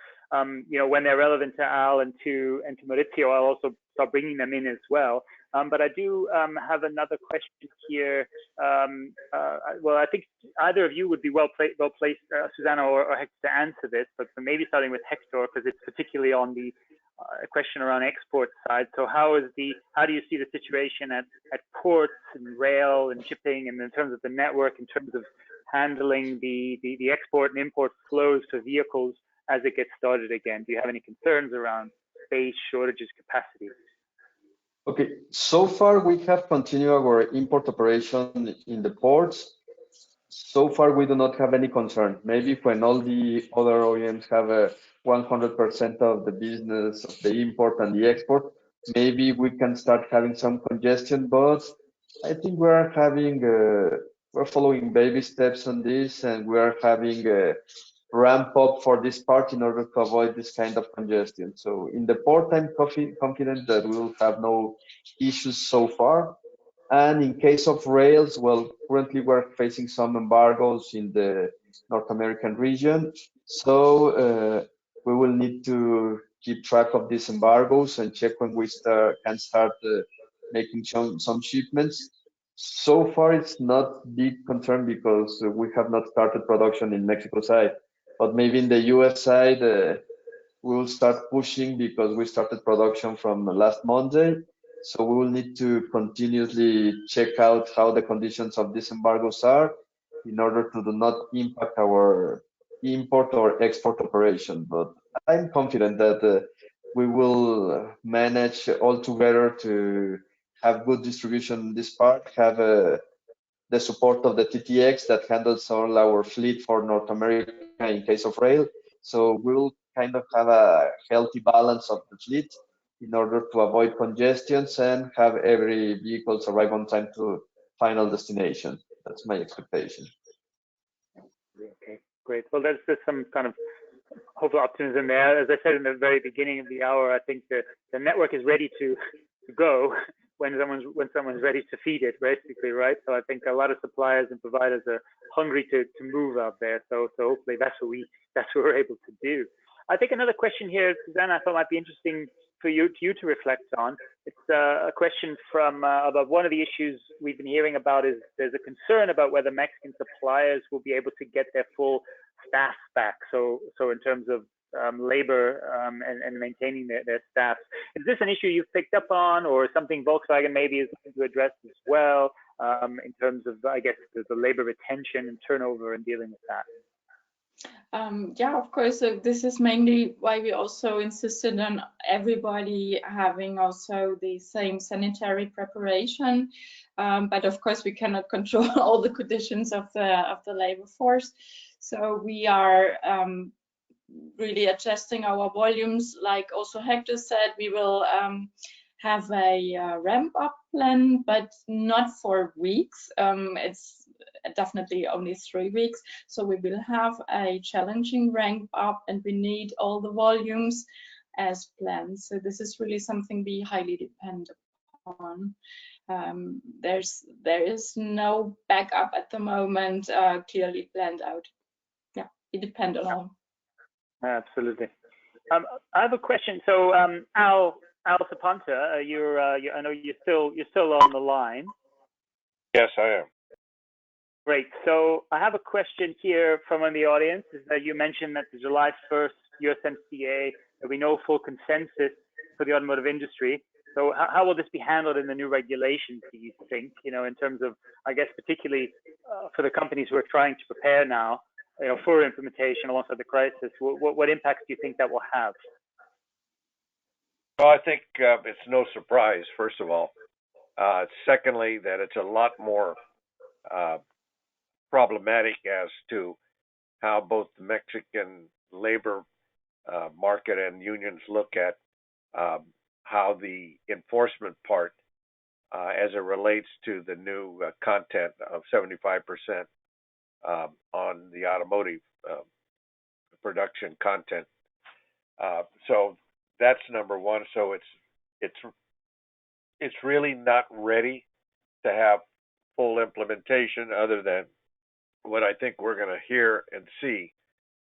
you know, when they're relevant to Al and to Mauricio, I'll also start bringing them in as well. But I do have another question here. Well, I think either of you would be well placed, Susanne or Hector, to answer this. But maybe starting with Hector, because it's particularly on the question around export side. So how do you see the situation at ports and rail and shipping, and in terms of the network, in terms of handling the export and import flows for vehicles as it gets started again? Do you have any concerns around space, shortages, capacity? Okay, so far we have continued our import operation in the ports. So far we do not have any concern. Maybe when all the other OEMs have a 100% of the business of the import and the export, maybe we can start having some congestion. But I think we're following baby steps on this, and we're having a ramp up for this part in order to avoid this kind of congestion. So in the port, I'm confident that we'll have no issues so far. And in case of rails, well, currently we're facing some embargoes in the North American region. So we will need to keep track of these embargoes and check when we can start making some shipments. So far, it's not big concern because we have not started production in Mexico side. But maybe in the US side, we'll start pushing because we started production from last Monday. So we will need to continuously check out how the conditions of these embargoes are in order to do not impact our import or export operation. But I'm confident that we will manage all together to have good distribution in this part, have the support of the TTX that handles all our fleet for North America in case of rail. So we'll kind of have a healthy balance of the fleet in order to avoid congestions and have every vehicle arrive on time to final destination. That's my expectation. Okay, great. Well, there's some kind of hopeful optimism there. As I said in the very beginning of the hour, I think the network is ready to go when someone's ready to feed it, basically, right? So I think a lot of suppliers and providers are hungry to move out there. So hopefully that's what we're able to do. I think another question here, Susanne, I thought might be interesting for you to reflect on. It's a question from about one of the issues we've been hearing about is there's a concern about whether Mexican suppliers will be able to get their full staff back. So in terms of labor and maintaining their staff. Is this an issue you've picked up on, or something Volkswagen maybe is looking to address as well, in terms of, I guess, the labor retention and turnover and dealing with that? Yeah, of course. So this is mainly why we also insisted on everybody having also the same sanitary preparation. But of course, we cannot control all the conditions of the labor force. So we are really adjusting our volumes. Like also Hector said, we will have a ramp up plan, but not for weeks. It's definitely only 3 weeks. So we will have a challenging ramp up, and we need all the volumes as planned. So this is really something we highly depend upon. There is no backup at the moment clearly planned out. Yeah, it depends on all. Absolutely. I have a question. So Al, Al Zapanta, I know you're still on the line. Yes, I am. Great. So I have a question here from one of the audience. Is that you mentioned that the July 1st USMCA, there'll be no full consensus for the automotive industry. So how will this be handled in the new regulations, do you think, in terms of, I guess, particularly for the companies who are trying to prepare now, for implementation alongside the crisis, what impacts do you think that will have? Well, I think it's no surprise, first of all. Secondly, that it's a lot more problematic as to how both the Mexican labor market and unions look at how the enforcement part, as it relates to the new content of 75% on the automotive production content. So that's number one. So it's really not ready to have full implementation, other than what I think we're going to hear and see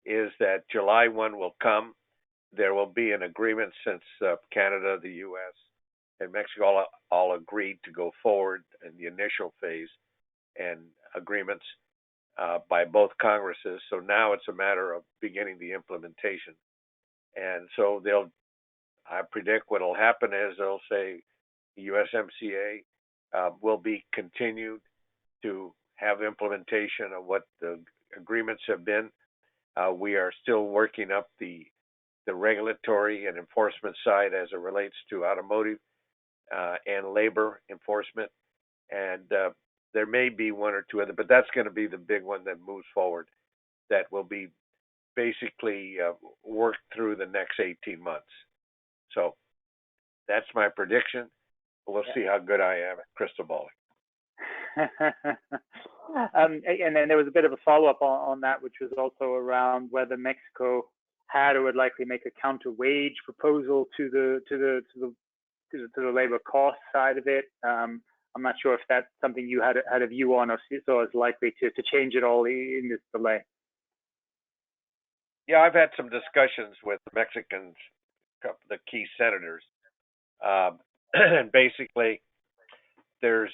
is that July 1 will come. There will be an agreement, since Canada, the U.S., and Mexico all agreed to go forward in the initial phase and agreements by both Congresses. So now it's a matter of beginning the implementation. And so I predict what will happen is they'll say the USMCA will be continued to have implementation of what the agreements have been. We are still working up the regulatory and enforcement side as it relates to automotive and labor enforcement. And there may be one or two other, but that's going to be the big one that moves forward, that will be basically worked through the next 18 months. So that's my prediction. We'll see how good I am at crystal balling. And then there was a bit of a follow-up on that, which was also around whether Mexico had or would likely make a counter wage proposal to the labor cost side of it. I'm not sure if that's something you had a view on, or so is likely to change it all in this delay. Yeah, I've had some discussions with the Mexicans, the key senators, and basically there's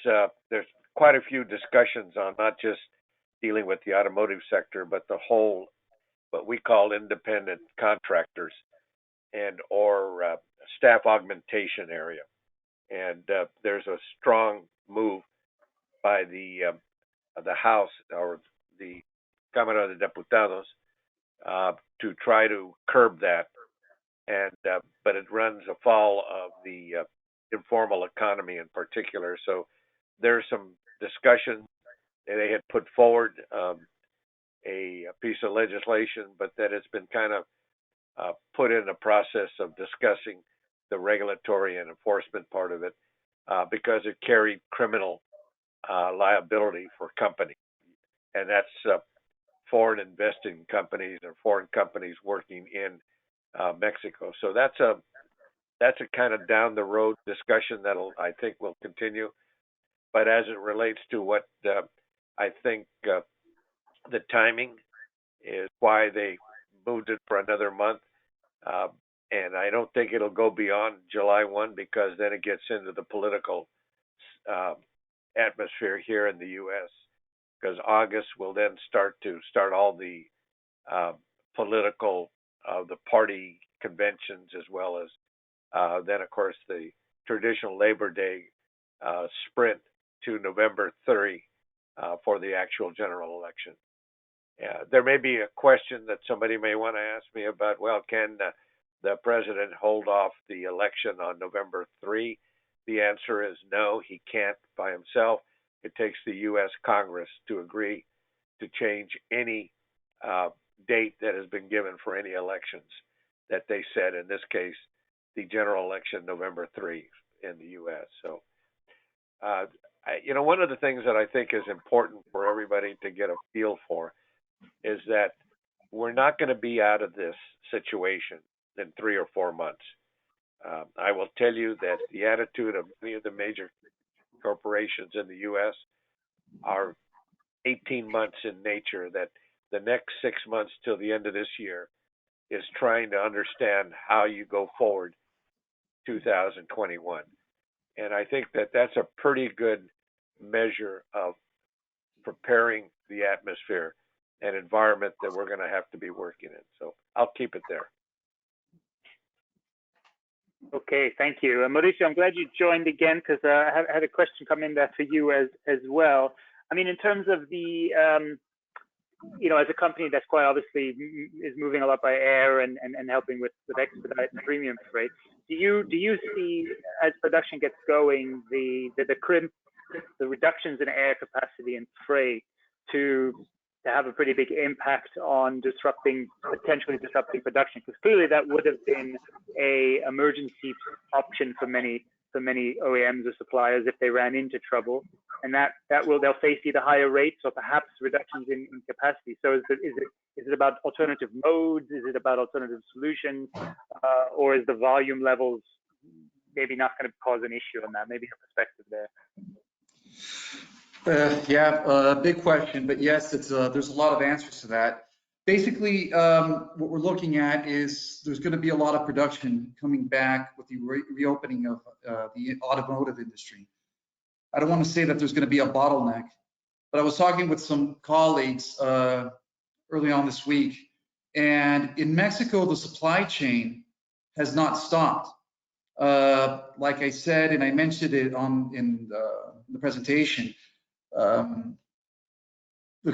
quite a few discussions on not just dealing with the automotive sector, but the whole, what we call independent contractors and or staff augmentation area. And there's a strong move by the House, or the Cámara de Diputados, to try to curb that. And but it runs afoul of the informal economy in particular. So there's some discussion. They had put forward a piece of legislation, but that it's been kind of put in a process of discussing the regulatory and enforcement part of it, because it carried criminal liability for companies, and that's foreign investing companies or foreign companies working in Mexico. So that's a kind of down the road discussion I think will continue. But as it relates to what I think the timing is why they moved it for another month, and I don't think it'll go beyond July 1, because then it gets into the political atmosphere here in the U.S., because August will then start all the political the party conventions, as well as then, of course, the traditional Labor Day sprint to November 30 for the actual general election. There may be a question that somebody may want to ask me about, well, can the president hold off the election on November 3? The answer is no, he can't by himself. It takes the U.S. Congress to agree to change any date that has been given for any elections that they said, in this case, the general election November 3 in the U.S. So, one of the things that I think is important for everybody to get a feel for is that we're not going to be out of this situation in 3 or 4 months. I will tell you that the attitude of many of the major corporations in the U.S. are 18 months in nature, that the next 6 months till the end of this year is trying to understand how you go forward 2021. And I think that that's a pretty good measure of preparing the atmosphere and environment that we're going to have to be working in. So I'll keep it there. Okay, thank you. Mauricio, I'm glad you joined again, because I had a question come in there for you as well. I mean, in terms of the, you know, as a company that's quite obviously is moving a lot by air and helping with expedite and premium freight, do you see, as production gets going, the reductions in air capacity and freight to have a pretty big impact on potentially disrupting production? Because clearly that would have been a emergency option for many OEMs or suppliers if they ran into trouble, and they'll face either higher rates or perhaps reductions in capacity. So is it about alternative modes? Is it about alternative solutions, or is the volume levels maybe not going to cause an issue on that? Maybe your perspective there. Big question, but yes, there's a lot of answers to that. Basically, what we're looking at is there's going to be a lot of production coming back with the reopening of the automotive industry. I don't want to say that there's going to be a bottleneck, but I was talking with some colleagues early on this week, and in Mexico, the supply chain has not stopped. Like I said, and I mentioned it in the presentation, the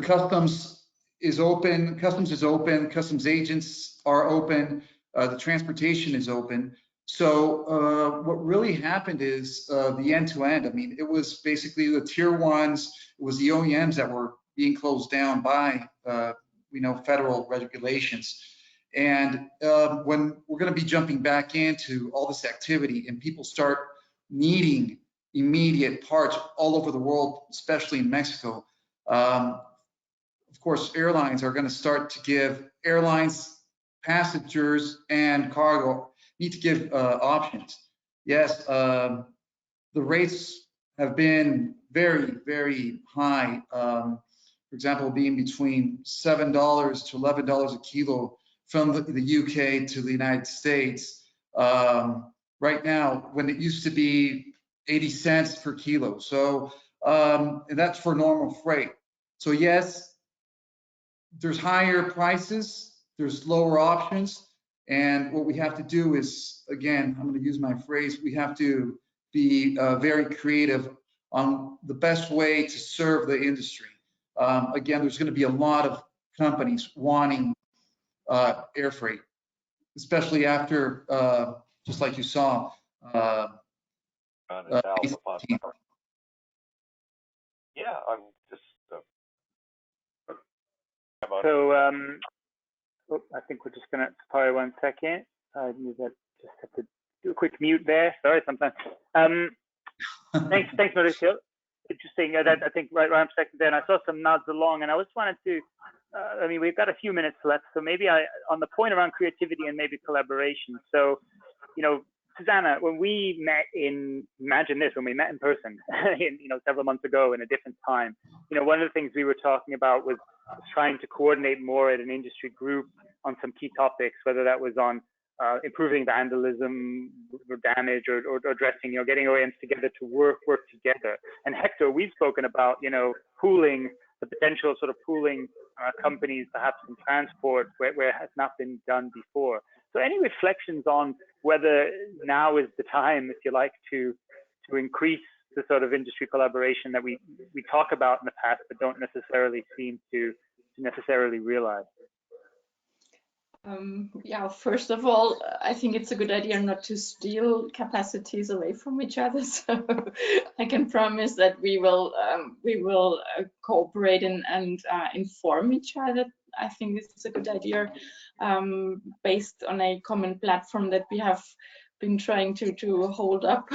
customs is open, customs agents are open, the transportation is open. So what really happened is the end-to-end. I mean, it was basically the tier ones, it was the OEMs that were being closed down by federal regulations. And when we're going to be jumping back into all this activity and people start needing immediate parts all over the world, especially in Mexico, of course, airlines are going to start to give passengers and cargo need to give options. Yes, the rates have been very, very high. For example, being between $7 to $11 a kilo from the UK to the United States. Right now, when it used to be 80 cents per kilo. So, and that's for normal freight. So yes, there's higher prices, there's lower options. And what we have to do is, again, I'm going to use my phrase, we have to be very creative on the best way to serve the industry. Again, there's going to be a lot of companies wanting air freight, especially after, just like you saw, yeah, I'm just. So I think we're just gonna sorry 1 second. I just have to do a quick mute there. Sorry, sometimes. Thanks, Mauricio. Interesting. I think right around second there, and I saw some nods along, and I just wanted to. I mean, we've got a few minutes left, so maybe on the point around creativity and maybe collaboration. So, you know, Susanne, when we met when we met in person, several months ago in a different time, one of the things we were talking about was trying to coordinate more at an industry group on some key topics, whether that was on improving vandalism or damage or addressing, getting OEMs together to work together. And Hector, we've spoken about, pooling, the potential sort of pooling companies, perhaps in transport, where it has not been done before. So any reflections on whether now is the time, if you like, to increase the sort of industry collaboration that we talk about in the past, but don't necessarily seem to necessarily realize? Yeah, first of all, I think it's a good idea not to steal capacities away from each other. So I can promise that we will cooperate and inform each other. I think this is a good idea, based on a common platform that we have been trying to hold up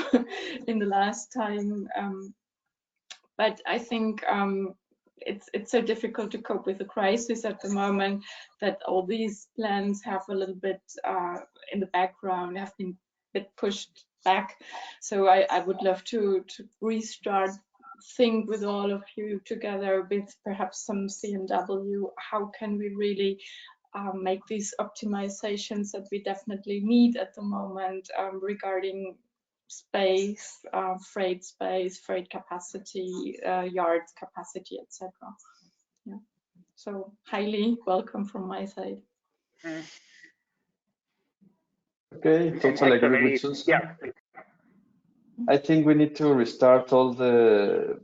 in the last time. But I think it's so difficult to cope with the crisis at the moment that all these plans have a little bit in the background, have been a bit pushed back. So I would love to restart, think with all of you together with perhaps some CMW, how can we really make these optimizations that we definitely need at the moment regarding space, freight capacity, yards capacity, etc. Yeah. So highly welcome from my side. Okay, totally agree with Susan. Yeah. I think we need to restart all the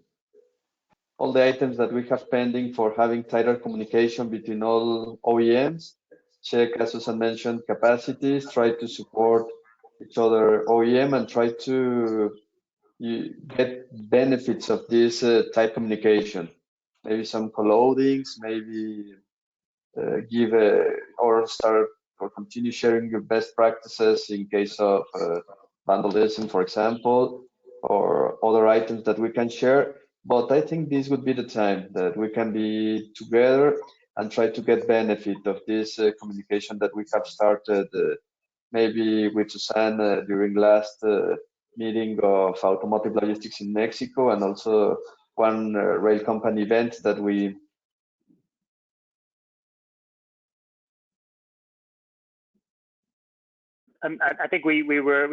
items that we have pending for having tighter communication between all OEMs. Check, as Susan mentioned, capacities, try to support each other OEM, and try to get benefits of this tight communication. Maybe some co-loadings, maybe give or start or continue sharing your best practices in case of vandalism, for example, or other items that we can share. But I think this would be the time that we can be together and try to get benefit of this communication that we have started maybe with Susanne during last meeting of automotive logistics in Mexico, and also one rail company event that we I think we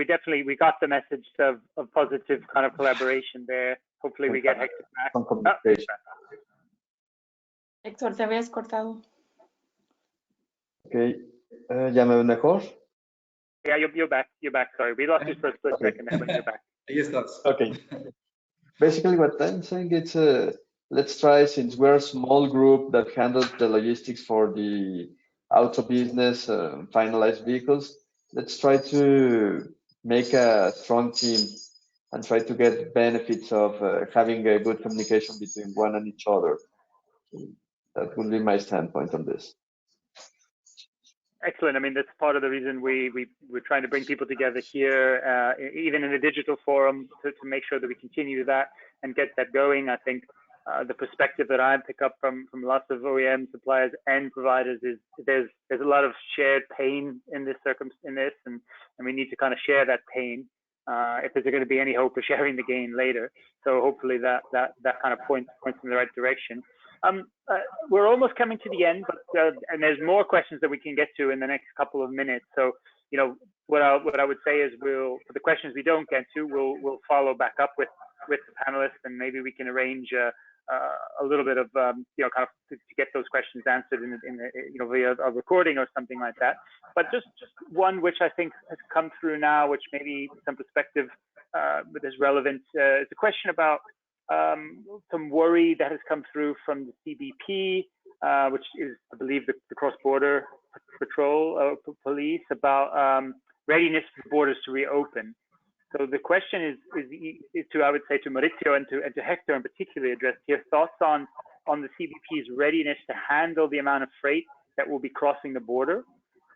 definitely got the message of positive kind of collaboration there. Hopefully we get Hector back. Hector, te habías cortado. Okay, ¿ya me ven mejor? Yeah, you're back. You're back. Sorry, we lost you for a split second there, but you're back. Yes, that's okay. Basically, what I'm saying is, let's try, since we're a small group that handles the logistics for the auto business, finalized vehicles, let's try to make a strong team and try to get benefits of having a good communication between one and each other. That would be my standpoint on this. Excellent. I mean, that's part of the reason we're trying to bring people together here, even in a digital forum, to make sure that we continue that and get that going. I think the perspective that I pick up from lots of OEM suppliers and providers is there's a lot of shared pain in this and we need to kind of share that pain if there's going to be any hope of sharing the gain later. So hopefully that kind of points in the right direction. We're almost coming to the end, but and there's more questions that we can get to in the next couple of minutes. So, you know, what I would say is for the questions we don't get to, we'll follow back up with the panelists, and maybe we can arrange a little bit of you know, kind of to get those questions answered in the you know, via a recording or something like that. But just one which I think has come through now, which maybe some perspective that is relevant. It's a question about some worry that has come through from the CBP, which is, I believe, the cross-border patrol police, about readiness for borders to reopen. So the question is to, I would say, to Mauricio and to Hector in particular, address your thoughts on the CBP's readiness to handle the amount of freight that will be crossing the border,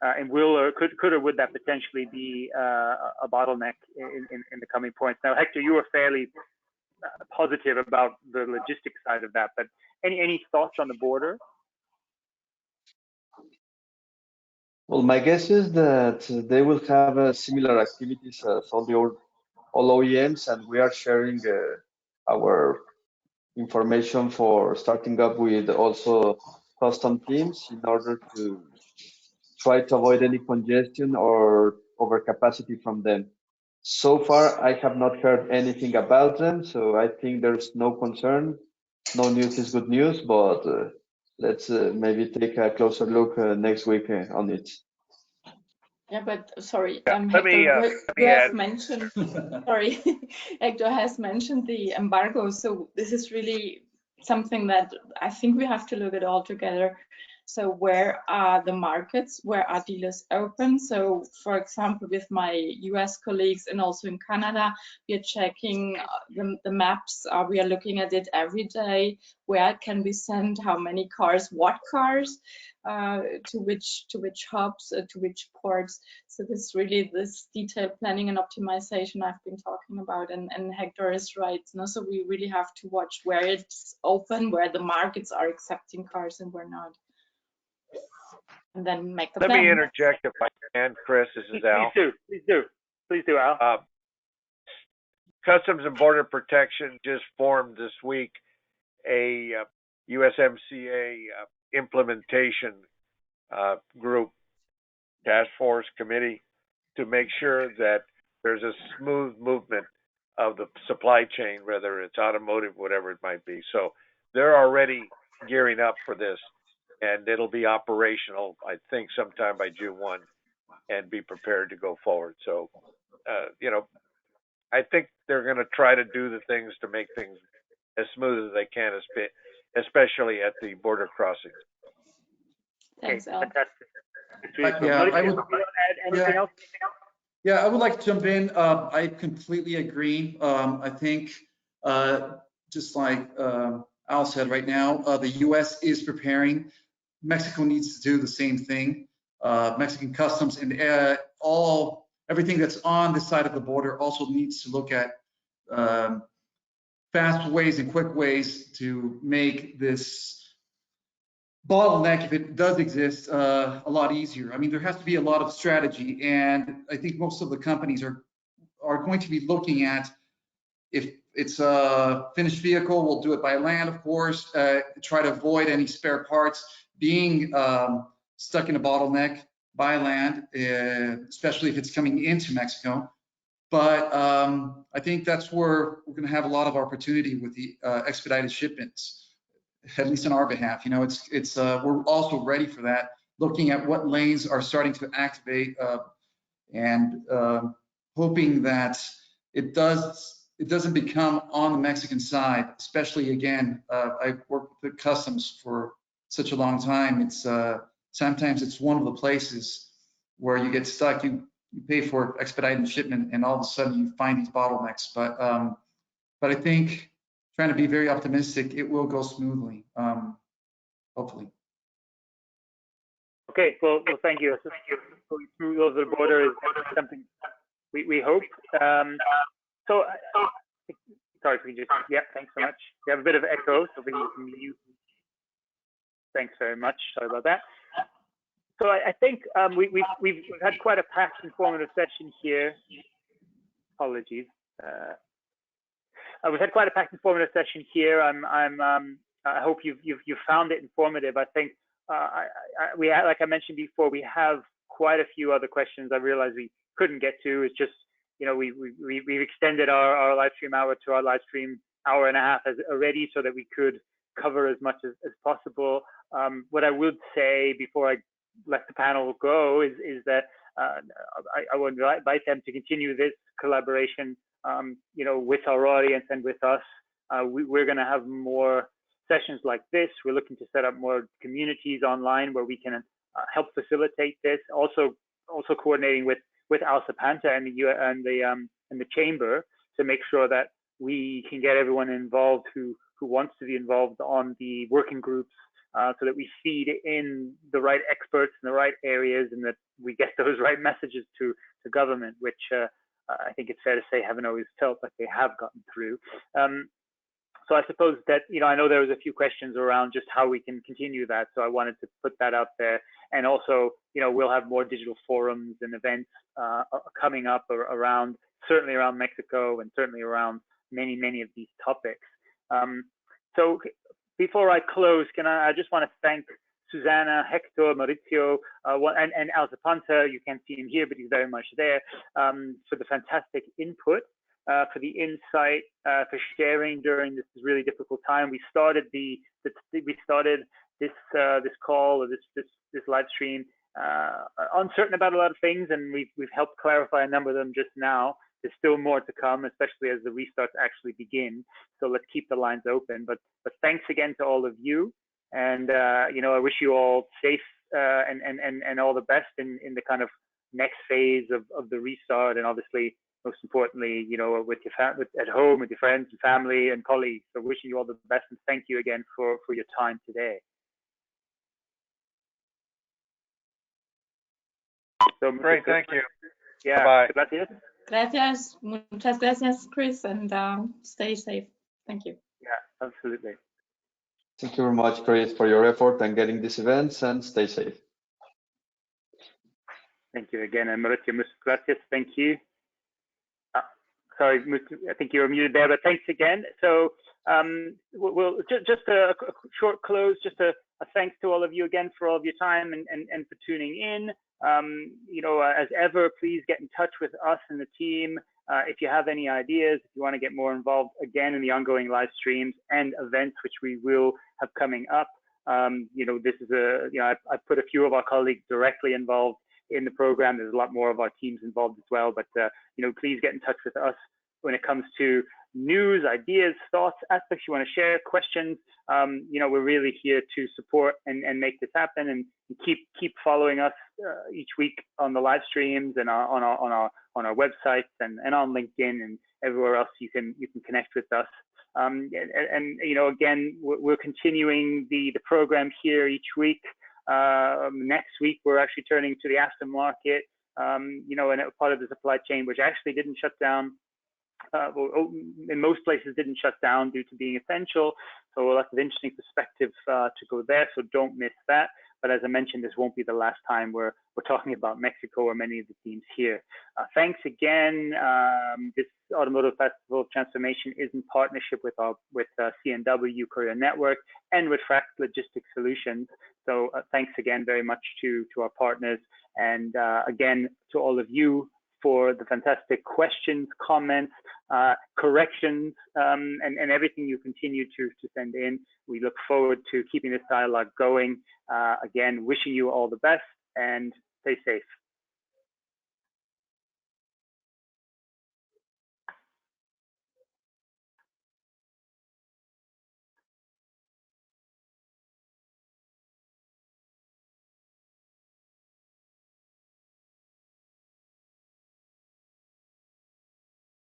and could or would that potentially be a bottleneck in the coming points? Now, Hector, you were fairly positive about the logistics side of that, but any thoughts on the border? Well, my guess is that they will have similar activities as all OEMs, and we are sharing our information for starting up with also custom teams in order to try to avoid any congestion or overcapacity from them. So far, I have not heard anything about them, so I think there's no concern. No news is good news, but let's maybe take a closer look next week on it. Yeah, but sorry, Yeah, Hector, you add. have mentioned, sorry, Hector has mentioned the embargo. So this is really something that I think we have to look at all together. So where are the markets? Where are dealers open? So for example, with my US colleagues and also in Canada, we are checking the maps. We are looking at it every day. Where it can be sent, how many cars, what cars, to which hubs, to which ports. So this really this detailed planning and optimization I've been talking about, and Hector is right. No? So we really have to watch where it's open, where the markets are accepting cars and where not. And then make the plan. Let me interject if I can, Chris. This is Al. Please do, Al. Customs and Border Protection just formed this week a USMCA implementation group, task force, committee, to make sure that there's a smooth movement of the supply chain, whether it's automotive, whatever it might be. So they're already gearing up for this, and it'll be operational, I think, sometime by June 1, and be prepared to go forward. So, I think they're going to try to do the things to make things as smooth as they can, especially at the border crossings. Thanks, Al. Fantastic. I would add anything else? Yeah, I would like to jump in. I completely agree. I think just like Al said right now, the U.S. is preparing. Mexico needs to do the same thing. Mexican customs and everything that's on this side of the border also needs to look at fast ways and quick ways to make this bottleneck, if it does exist, a lot easier. I mean, there has to be a lot of strategy, and I think most of the companies are going to be looking at, if it's a finished vehicle, we'll do it by land, of course, try to avoid any spare parts being stuck in a bottleneck by land, especially if it's coming into Mexico. But I think that's where we're going to have a lot of opportunity with the expedited shipments, at least on our behalf. We're also ready for that, looking at what lanes are starting to activate and hoping that it doesn't become on the Mexican side, especially again, I've worked with the customs for such a long time. It's sometimes it's one of the places where you get stuck. You pay for expedited shipment, and all of a sudden you find these bottlenecks. But I think, trying to be very optimistic, it will go smoothly, hopefully. Okay, well, thank you. Going smooth over the border is something we hope. So, sorry, can you thanks so much. We have a bit of echo, so we can mute. Thanks very much. Sorry about that. So I think we've had quite a packed, informative session here. Apologies. We've had quite a packed, informative session here. I hope you've found it informative. I think like I mentioned before, we have quite a few other questions I realized we couldn't get to. It's just, we've extended our live stream hour to our live stream hour and a half already, so that we could cover as much as possible. What I would say before I let the panel go is that I would invite them to continue this collaboration, with our audience and with us. We're going to have more sessions like this. We're looking to set up more communities online where we can help facilitate this. Also coordinating with Al Zapanta and the chamber to make sure that we can get everyone involved who wants to be involved on the working groups, so that we feed in the right experts in the right areas, and that we get those right messages to government, which I think it's fair to say haven't always felt like they have gotten through. So I suppose that, I know there was a few questions around just how we can continue that. So I wanted to put that out there. And also, we'll have more digital forums and events coming up certainly around Mexico, and certainly around many of these topics. So before I close, I just want to thank Susanne, Hector, Mauricio, and Al Zapanta. You can't see him here, but he's very much there, for the fantastic input, for the insight, for sharing during this really difficult time. We started this call, or this live stream, uncertain about a lot of things, and we've helped clarify a number of them just now. There's still more to come, especially as the restarts actually begin. So let's keep the lines open. But thanks again to all of you. And I wish you all safe and all the best in the kind of next phase of the restart, and obviously, most importantly, with at home with your friends and family and colleagues. So wishing you all the best, and thank you again for your time today. So great, thank you. Yeah, bye. Gracias. Gracias, muchas gracias, Chris, and stay safe. Thank you. Yeah, absolutely. Thank you very much, Chris, for your effort and getting these events, and stay safe. Thank you again, and Mauricio, muchas gracias. Thank you. Sorry, I think you were muted there, but thanks again. So we'll just a short close, just a a thanks to all of you again for all of your time and for tuning in. As ever, please get in touch with us and the team. If you have any ideas, if you want to get more involved again in the ongoing live streams and events, which we will have coming up. This is I put a few of our colleagues directly involved in the program. There's a lot more of our teams involved as well, but please get in touch with us when it comes to news, ideas, thoughts, aspects you want to share, questions. We're really here to support and make this happen, and keep following us each week on the live streams and on our websites and on LinkedIn and everywhere else you can connect with us. Again, we're continuing the program here each week. Next week, we're actually turning to the aftermarket, and part of the supply chain, which actually didn't shut down. In most places didn't shut down due to being essential. So lots of interesting perspective to go there. So don't miss that. But as I mentioned, this won't be the last time we're talking about Mexico or many of the teams here. Thanks again. This Automotive Festival of Transformation is in partnership with CNW Courier Network and with Fract Logistics Solutions. So thanks again very much to our partners, and again to all of you for the fantastic questions, comments, corrections, and everything you continue to send in. We look forward to keeping this dialogue going. Again, wishing you all the best and stay safe.